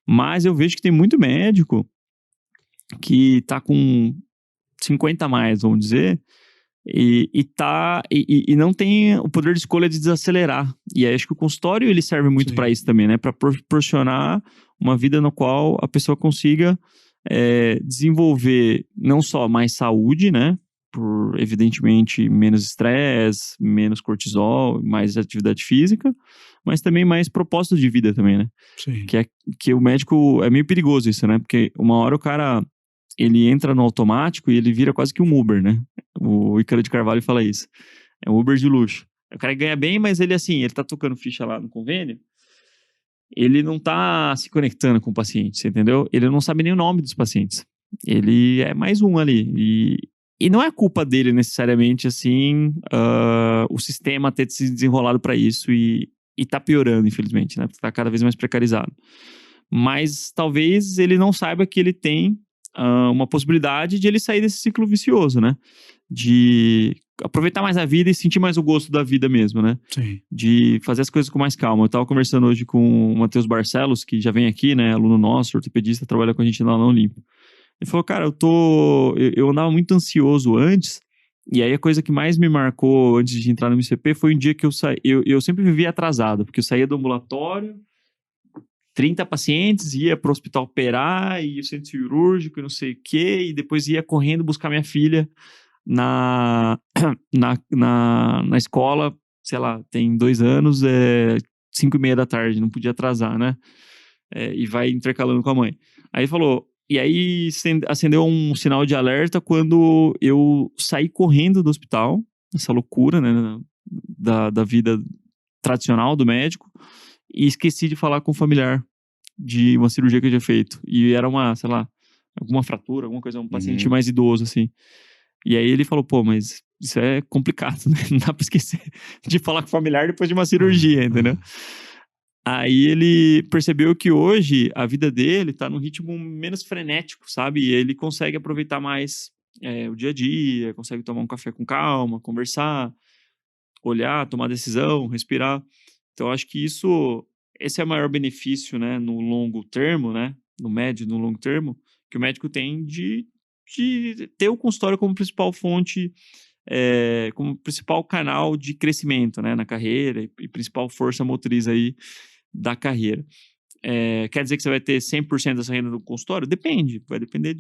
Mas eu vejo que tem muito médico que tá com 50 a mais, vamos dizer, e não tem o poder de escolha de desacelerar. E aí acho que o consultório ele serve muito para isso também, né? Para proporcionar uma vida no qual a pessoa consiga desenvolver não só mais saúde, né? Por, evidentemente, menos estresse, menos cortisol, mais atividade física, mas também mais propósito de vida também, né? Sim. Que o médico, é meio perigoso isso, né? Porque uma hora o cara, ele entra no automático e ele vira quase que um Uber, né? O Ícaro de Carvalho fala isso. É um Uber de luxo. O cara ganha bem, mas ele assim, ele tá tocando ficha lá no convênio, ele não tá se conectando com o paciente, você entendeu? Ele não sabe nem o nome dos pacientes. Ele é mais um ali. E não é culpa dele necessariamente, assim, o sistema ter se desenrolado para isso e tá piorando, infelizmente, né? Porque tá cada vez mais precarizado. Mas talvez ele não saiba que ele tem uma possibilidade de ele sair desse ciclo vicioso, né? De aproveitar mais a vida e sentir mais o gosto da vida mesmo, né? Sim. De fazer as coisas com mais calma. Eu tava conversando hoje com o Matheus Barcelos, que já vem aqui, né? Aluno nosso, ortopedista, trabalha com a gente lá na Olimpo. Ele falou, cara, eu andava muito ansioso antes, e aí a coisa que mais me marcou antes de entrar no MCP foi um dia que eu sempre vivia atrasado, porque eu saía do ambulatório, 30 pacientes, ia pro hospital operar, ia ao centro cirúrgico e não sei o quê, e depois ia correndo buscar minha filha na escola, sei lá, tem 2 anos, 5:30 da tarde, não podia atrasar, né? E vai intercalando com a mãe. Aí falou, e aí acendeu um sinal de alerta quando eu saí correndo do hospital, essa loucura, né, da vida tradicional do médico, e esqueci de falar com o familiar de uma cirurgia que eu tinha feito. E era uma, sei lá, alguma fratura, alguma coisa, um paciente mais idoso, assim. E aí ele falou, pô, mas isso é complicado, né? Não dá pra esquecer de falar com o familiar depois de uma cirurgia, entendeu? Aí ele percebeu que hoje a vida dele tá num ritmo menos frenético, sabe? E ele consegue aproveitar mais o dia a dia, consegue tomar um café com calma, conversar, olhar, tomar decisão, respirar. Então, acho que esse é o maior benefício, né, no longo termo, né, no médio e no longo termo, que o médico tem de ter o consultório como principal fonte, como principal canal de crescimento, né, na carreira e principal força motriz aí da carreira. Quer dizer que você vai ter 100% dessa renda no consultório? Depende, vai depender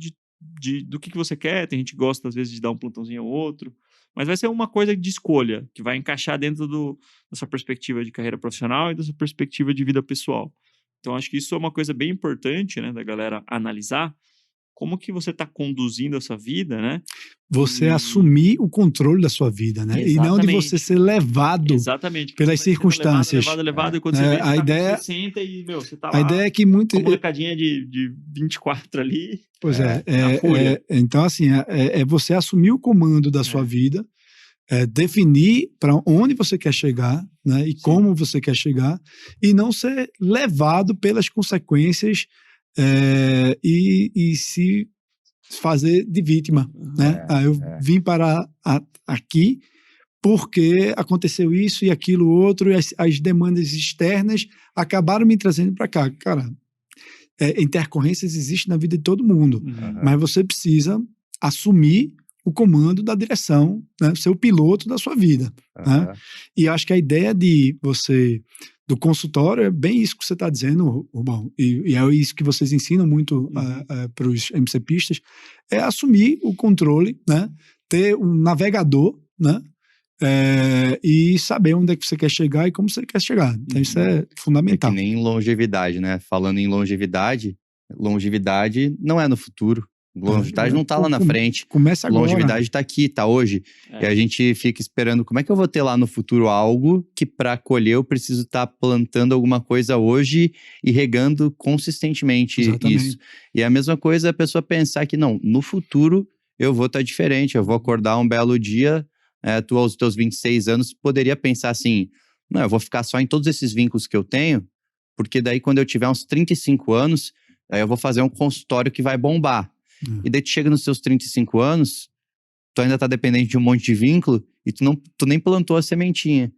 do que você quer. Tem gente que gosta, às vezes, de dar um plantãozinho ao outro, mas vai ser uma coisa de escolha, que vai encaixar dentro da sua perspectiva de carreira profissional e da sua perspectiva de vida pessoal. Então, acho que isso é uma coisa bem importante, né, da galera analisar, como que você está conduzindo a sua vida, né? Você assumir o controle da sua vida, né? Exatamente. E não de você ser levado pelas circunstâncias. Levado, e quando você vê, a ideia, com 60 e, você tá a lá ideia é que com a molecadinha de 24 ali. Pois então, assim, é você assumir o comando da sua vida, definir para onde você quer chegar, né? E como você quer chegar, e não ser levado pelas consequências e se fazer de vítima, né? Eu vim parar aqui porque aconteceu isso e aquilo outro, e as demandas externas acabaram me trazendo para cá. Cara, intercorrências existem na vida de todo mundo, mas você precisa assumir o comando da direção, né? Ser o piloto da sua vida. Né? E acho que a ideia do consultório é bem isso que você está dizendo, Rubão, e é isso que vocês ensinam muito para os MCPistas, é assumir o controle, né? Ter um navegador, né? E saber onde é que você quer chegar e como você quer chegar. Então isso é fundamental. É que nem longevidade, né? Falando em longevidade não é no futuro. Longevidade não tá lá na frente. Começa agora. Longevidade tá aqui, tá hoje. E a gente fica esperando, como é que eu vou ter lá no futuro algo que para colher eu preciso estar plantando alguma coisa hoje e regando consistentemente isso. E a mesma coisa a pessoa pensar que não, no futuro eu vou estar diferente, eu vou acordar um belo dia, tu aos teus 26 anos poderia pensar assim, não, eu vou ficar só em todos esses vínculos que eu tenho, porque daí quando eu tiver uns 35 anos, aí eu vou fazer um consultório que vai bombar. E daí tu chega nos seus 35 anos, tu ainda tá dependente de um monte de vínculo e tu nem plantou a sementinha.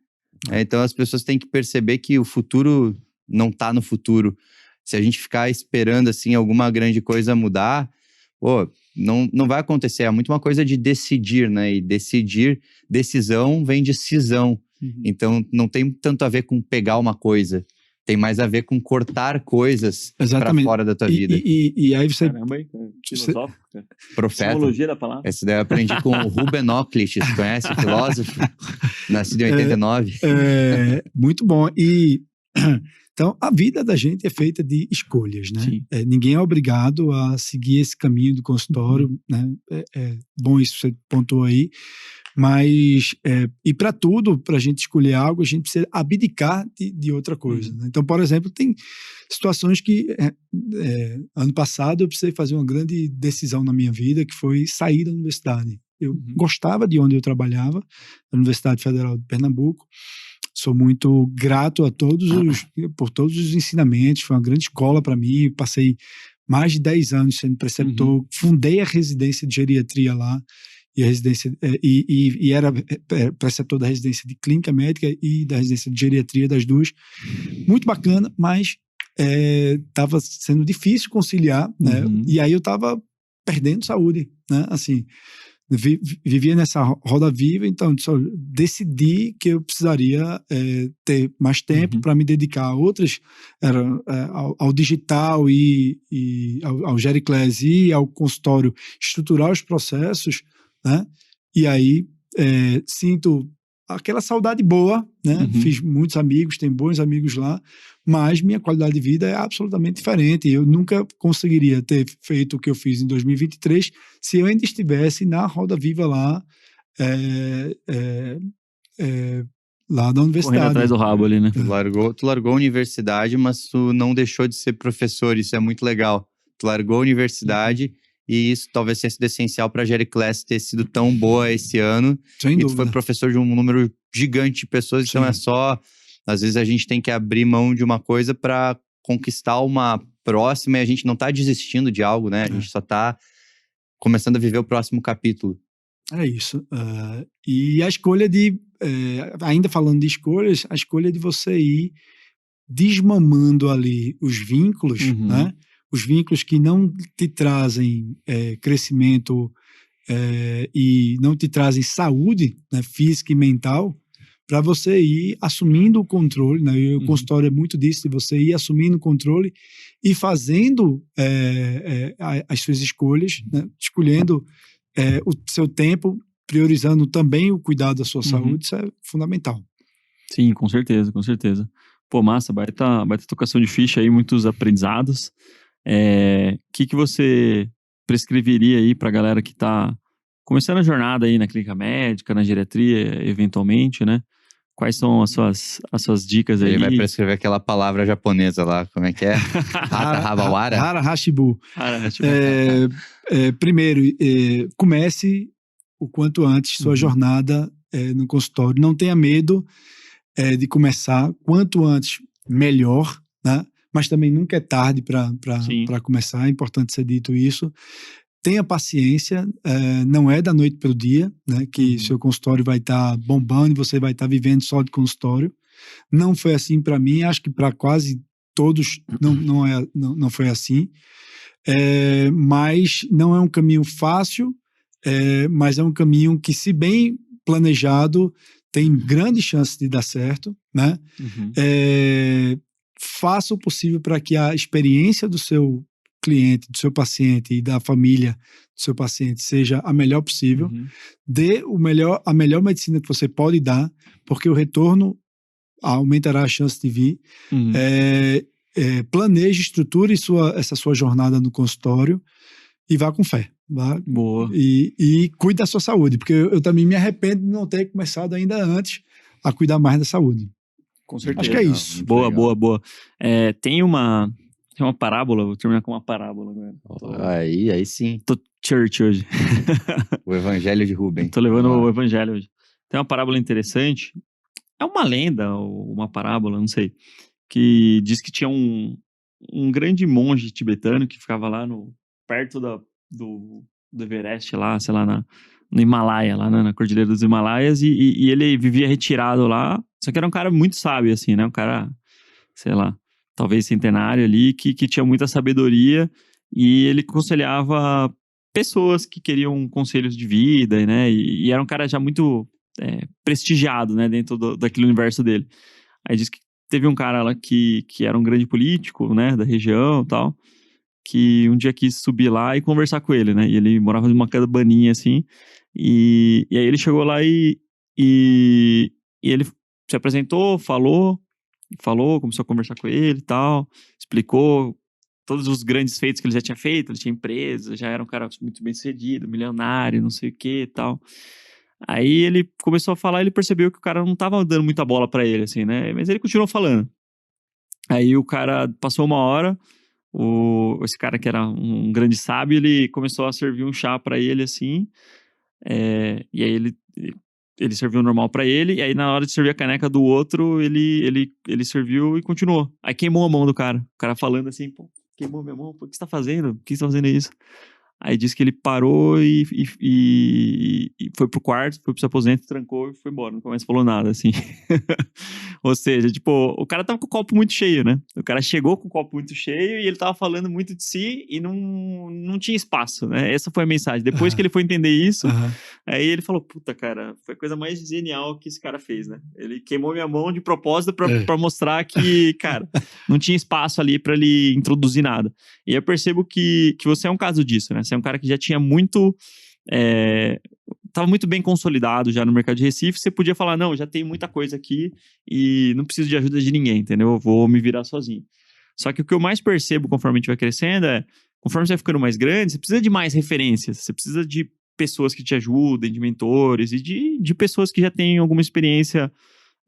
Então as pessoas têm que perceber que o futuro não tá no futuro. Se a gente ficar esperando assim alguma grande coisa mudar, não vai acontecer. É muito uma coisa de decidir, né? E decisão vem de cisão. Então não tem tanto a ver com pegar uma coisa. Tem mais a ver com cortar coisas para fora da tua vida. E aí você... Caramba, hein? Filosófico, cara. Profeta. Simbologia da palavra. Essa daí eu aprendi com o Ruben Öklich, você conhece o filósofo? Nascido em 89. Muito bom. Então, a vida da gente é feita de escolhas, né? Ninguém é obrigado a seguir esse caminho do consultório, né? É bom isso que você pontuou aí. Mas, e para tudo, para a gente escolher algo, a gente precisa abdicar de outra coisa. Né? Então, por exemplo, tem situações que, ano passado, eu precisei fazer uma grande decisão na minha vida, que foi sair da universidade. Eu gostava de onde eu trabalhava, na Universidade Federal de Pernambuco. Sou muito grato por todos os ensinamentos. Foi uma grande escola para mim. Passei mais de 10 anos sendo preceptor. Fundei a residência de geriatria lá. E a residência e era preceptor da residência de clínica médica e da residência de geriatria, das duas. Muito bacana, mas estava sendo difícil conciliar, né? E aí eu estava perdendo saúde, né? Assim, vivia nessa roda viva, então só decidi que eu precisaria ter mais tempo para me dedicar a outras, ao digital e ao Gericles e ao consultório, estruturar os processos, né? E aí sinto aquela saudade boa, né? Fiz muitos amigos, tenho bons amigos lá, mas minha qualidade de vida é absolutamente diferente. Eu nunca conseguiria ter feito o que eu fiz em 2023 se eu ainda estivesse na roda viva lá, lá da universidade. Correndo atrás do rabo ali, né? Tu largou a universidade, mas tu não deixou de ser professor, isso é muito legal. Tu largou a universidade e isso talvez tenha sido essencial para a Gericles ter sido tão boa esse ano. Sem dúvida. Tu foi professor de um número gigante de pessoas, então é só... Às vezes a gente tem que abrir mão de uma coisa para conquistar uma próxima e a gente não tá desistindo de algo, né? A gente só tá começando a viver o próximo capítulo. É isso. E a escolha ainda falando de escolhas, a escolha de você ir desmamando ali os vínculos, né? Os vínculos que não te trazem crescimento e não te trazem saúde, né, física e mental, para você ir assumindo o controle, né? E o consultório é muito disso, de você ir assumindo o controle e fazendo as suas escolhas, né? Escolhendo o seu tempo, priorizando também o cuidado da sua saúde, isso é fundamental. Sim, com certeza, com certeza. Pô, massa, baita tocação de ficha aí, muitos aprendizados. Que você prescreveria aí pra galera que tá começando a jornada aí na clínica médica, na geriatria, eventualmente, né? Quais são as suas dicas aí? Ele vai prescrever aquela palavra japonesa lá, como é que é? Hata Habawara? Hara Hashibu. Primeiro, comece o quanto antes sua jornada no consultório. Não tenha medo de começar. Quanto antes, melhor, né? Mas também nunca é tarde para começar. É importante ser dito isso. Tenha paciência, não é da noite para o dia, né, que seu consultório vai estar bombando e você vai estar vivendo só de consultório. Não foi assim para mim, acho que para quase todos não foi assim. Mas não é um caminho fácil, mas é um caminho que, se bem planejado, tem grande chance de dar certo, né? Faça o possível para que a experiência do seu cliente, do seu paciente e da família do seu paciente seja a melhor possível. Dê a melhor medicina que você pode dar, porque o retorno aumentará a chance de vir. Planeje, estruture essa sua jornada no consultório e vá com fé. Boa. E cuide da sua saúde, porque eu também me arrependo de não ter começado ainda antes a cuidar mais da saúde. Com certeza. Acho que é isso. Boa. Tem uma parábola, vou terminar com uma parábola agora. Aí sim. Tô church hoje. O Evangelho de Rubem. Tô levando o Evangelho hoje. Tem uma parábola interessante. É uma lenda, ou uma parábola, não sei. Que diz que tinha um grande monge tibetano que ficava lá perto do Everest, lá, sei lá, no Himalaia, lá na Cordilheira dos Himalaias, e ele vivia retirado lá. Só que era um cara muito sábio, assim, né? Um cara, sei lá, talvez centenário ali, que tinha muita sabedoria, e ele aconselhava pessoas que queriam conselhos de vida, né? E era um cara já muito prestigiado, né? Dentro daquele universo dele. Aí diz que teve um cara lá que era um grande político, né? Da região e tal, que um dia quis subir lá e conversar com ele, né? E ele morava numa cabaninha, assim, e aí ele chegou lá e ele se apresentou, falou, começou a conversar com ele e tal, explicou todos os grandes feitos que ele já tinha feito, ele tinha empresa, já era um cara muito bem sucedido, milionário, não sei o que e tal. Aí ele começou a falar e ele percebeu que o cara não tava dando muita bola pra ele, assim, né? Mas ele continuou falando. Aí o cara passou uma hora, esse cara que era um grande sábio, ele começou a servir um chá pra ele, assim, E aí ele serviu normal pra ele, e aí na hora de servir a caneca do outro, ele serviu e continuou. Aí queimou a mão do cara. O cara falando assim, pô, queimou minha mão, pô, o que você tá fazendo? Por que você tá fazendo isso? Aí disse que ele parou e foi pro quarto, foi pro seu aposento, trancou e foi embora. Nunca mais falou nada, assim. Ou seja, tipo, o cara tava com o copo muito cheio, né? O cara chegou com o copo muito cheio e ele tava falando muito de si e não tinha espaço, né? Essa foi a mensagem. Depois que ele foi entender isso, aí ele falou, puta, cara, foi a coisa mais genial que esse cara fez, né? Ele queimou minha mão de propósito pra mostrar que, cara, não tinha espaço ali pra ele introduzir nada. E eu percebo que você é um caso disso, né? Você é um cara que já tinha muito... Tava muito bem consolidado já no mercado de Recife. Você podia falar, não, já tem muita coisa aqui e não preciso de ajuda de ninguém, entendeu? Eu vou me virar sozinho. Só que o que eu mais percebo conforme a gente vai crescendo conforme você vai ficando mais grande, você precisa de mais referências. Você precisa de pessoas que te ajudem, de mentores e de pessoas que já têm alguma experiência,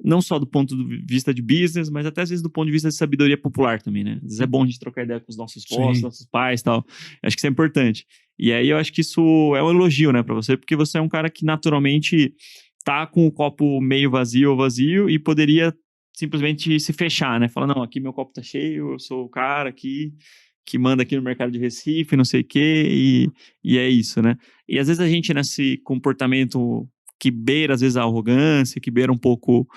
não só do ponto de vista de business, mas até às vezes do ponto de vista de sabedoria popular também, né? Às vezes é bom a gente trocar ideia com os nossos avós, nossos pais e tal. Acho que isso é importante. E aí eu acho que isso é um elogio, né, pra você, porque você é um cara que naturalmente tá com o copo meio vazio ou vazio e poderia simplesmente se fechar, né? Falar, não, aqui meu copo tá cheio, eu sou o cara aqui que manda aqui no mercado de Recife, não sei o quê, e é isso, né? E às vezes a gente, nesse comportamento que beira, às vezes, a arrogância, que beira um pouco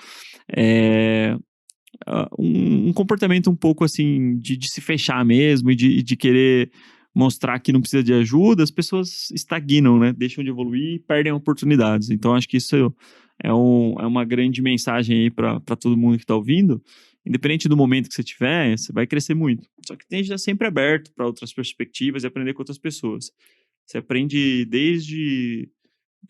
um comportamento um pouco, assim, de se fechar mesmo e de querer mostrar que não precisa de ajuda, as pessoas estagnam, né? Deixam de evoluir e perdem oportunidades. Então, acho que isso é uma grande mensagem aí para todo mundo que está ouvindo. Independente do momento que você tiver, você vai crescer muito. Só que tem que estar sempre aberto para outras perspectivas e aprender com outras pessoas. Você aprende desde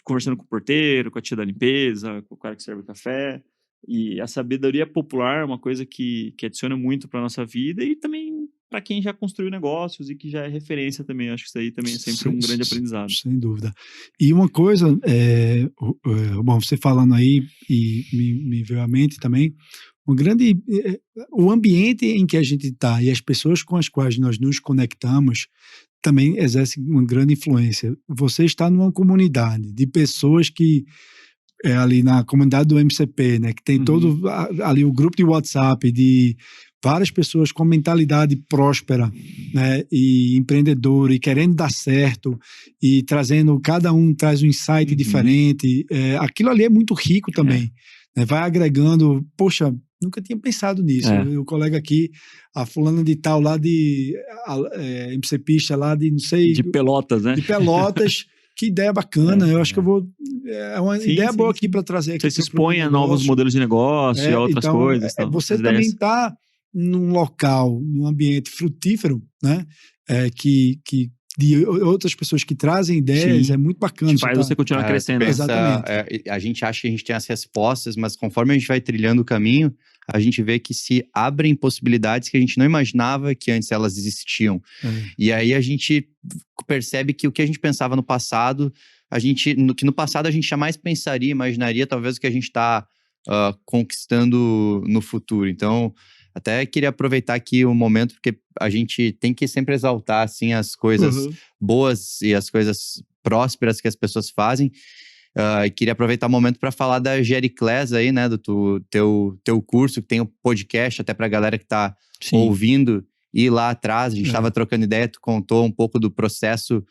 conversando com o porteiro, com a tia da limpeza, com o cara que serve café. E a sabedoria popular é uma coisa que adiciona muito para nossa vida e também para quem já construiu negócios e que já é referência também. Acho que isso aí também é sempre um grande aprendizado. Sem dúvida. E uma coisa, bom, você falando aí, e me veio à mente também, o ambiente em que a gente está e as pessoas com as quais nós nos conectamos também exerce uma grande influência. Você está numa comunidade de pessoas que ali na comunidade do MCP, né, que tem todo ali o grupo de WhatsApp de várias pessoas com mentalidade próspera, né, e empreendedora e querendo dar certo e trazendo, cada um traz um insight diferente. Aquilo ali é muito rico também, né, vai agregando, poxa, nunca tinha pensado nisso. O colega aqui, a fulana de tal lá de MCPista lá de não sei... De Pelotas, né? De Pelotas. Que ideia bacana, eu acho que eu vou... É uma ideia boa aqui para trazer aqui. Você se expõe a novos modelos de negócio e a outras então, coisas. Você também está num local, num ambiente frutífero, né? Que de outras pessoas que trazem ideias, é muito bacana. Que faz você continuar crescendo. Exatamente. A gente acha que a gente tem as respostas, mas conforme a gente vai trilhando o caminho, a gente vê que se abrem possibilidades que a gente não imaginava que antes elas existiam. E aí a gente percebe que o que a gente pensava no passado, que no passado a gente jamais pensaria, imaginaria talvez o que a gente está conquistando no futuro. Então, até queria aproveitar aqui o momento, porque a gente tem que sempre exaltar assim, as coisas boas e as coisas prósperas que as pessoas fazem. Queria aproveitar o momento para falar da Gericlass aí, né, do teu curso, que tem um podcast até para a galera que está ouvindo. E lá atrás, a gente estava trocando ideia, tu contou um pouco do processo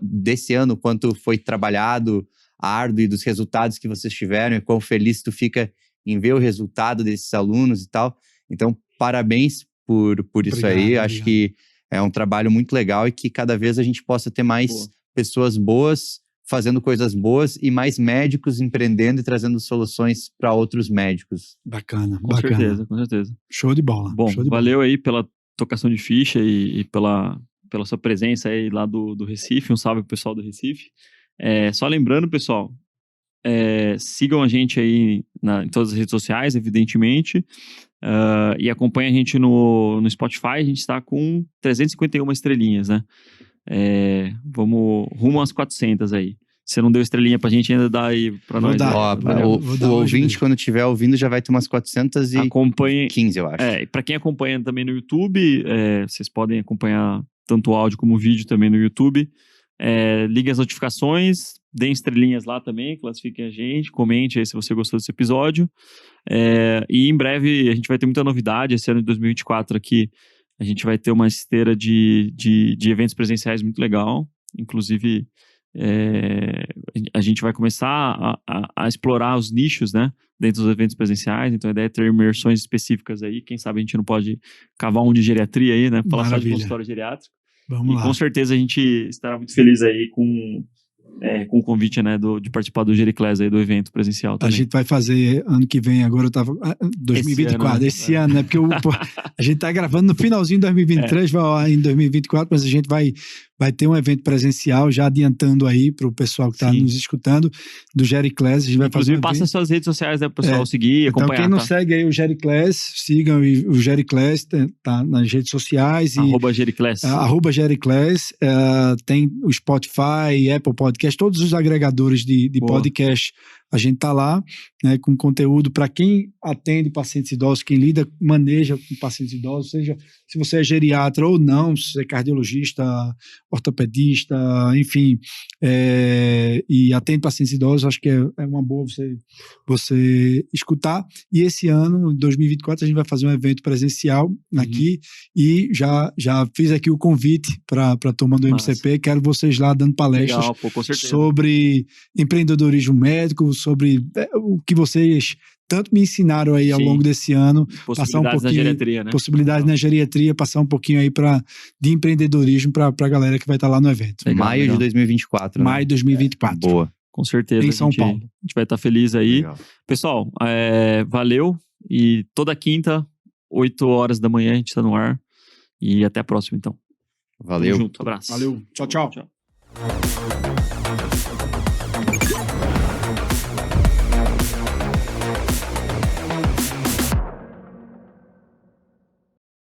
desse ano, quanto foi trabalhado, árduo, e dos resultados que vocês tiveram, e quão feliz tu fica em ver o resultado desses alunos e tal. Então, parabéns por isso aí. Acho que é um trabalho muito legal e que cada vez a gente possa ter mais pessoas boas fazendo coisas boas e mais médicos empreendendo e trazendo soluções para outros médicos. Bacana, com certeza. Show de bola. Bom, valeu aí pela tocação de ficha e pela sua presença aí lá do Recife. Um salve pro pessoal do Recife. Só lembrando, pessoal, sigam a gente aí em todas as redes sociais, evidentemente, e acompanhem a gente no Spotify. A gente está com 351 estrelinhas, né? Vamos rumo às 400 aí. Se você não deu estrelinha pra gente, ainda dá aí pra nós. O ouvinte, quando estiver ouvindo, já vai ter umas 415, eu acho. E pra quem acompanha também no YouTube, vocês podem acompanhar tanto o áudio como o vídeo também no YouTube. Ligue as notificações, deem estrelinhas lá também, classifiquem a gente, comente aí se você gostou desse episódio. E em breve a gente vai ter muita novidade. Esse ano de 2024 aqui, a gente vai ter uma esteira de eventos presenciais muito legal. Inclusive, a gente vai começar a explorar os nichos, né, dentro dos eventos presenciais. Então a ideia é ter imersões específicas aí. Quem sabe a gente não pode cavar um de geriatria aí, né? Falar só de consultório geriátrico. Vamos lá. Com certeza a gente estará muito feliz aí com o convite, né, de participar do Gericlass aí, do evento presencial também. A gente vai fazer ano que vem, agora eu tava... 2024, esse ano, né? Porque a gente tá gravando no finalzinho de 2023, vai lá em 2024, mas a gente vai ter um evento presencial, já adiantando aí pro pessoal que tá nos escutando, do Gericlass. A gente vai fazer passa suas redes sociais, né, pro pessoal seguir, acompanhar. Então quem não segue aí o Gericlass, sigam o Gericlass, tá nas redes sociais. @Gericlass. @Gericlass, tem o Spotify, Apple Podcast, todos os agregadores de podcast. A gente tá lá, né, com conteúdo para quem atende pacientes idosos, quem maneja com pacientes idosos, seja se você é geriatra ou não, se você é cardiologista, ortopedista, enfim, e atende pacientes idosos, acho que é uma boa você escutar. E esse ano, 2024, a gente vai fazer um evento presencial aqui, e já fiz aqui o convite para a turma do MCP. Quero vocês lá dando palestras sobre empreendedorismo médico, sobre o que vocês tanto me ensinaram aí ao longo desse ano. Possibilidades na geriatria, né? Possibilidades na geriatria, passar um pouquinho aí de empreendedorismo para a galera que vai estar lá no evento. Maio de 2024. Maio de 2024. Boa. Com certeza. Em São Paulo. A gente vai estar feliz aí. Legal. Pessoal, valeu. E toda quinta, 8 horas da manhã, a gente está no ar. E até a próxima, então. Valeu. Tamo junto. Abraço. Valeu. Tchau. Tchau.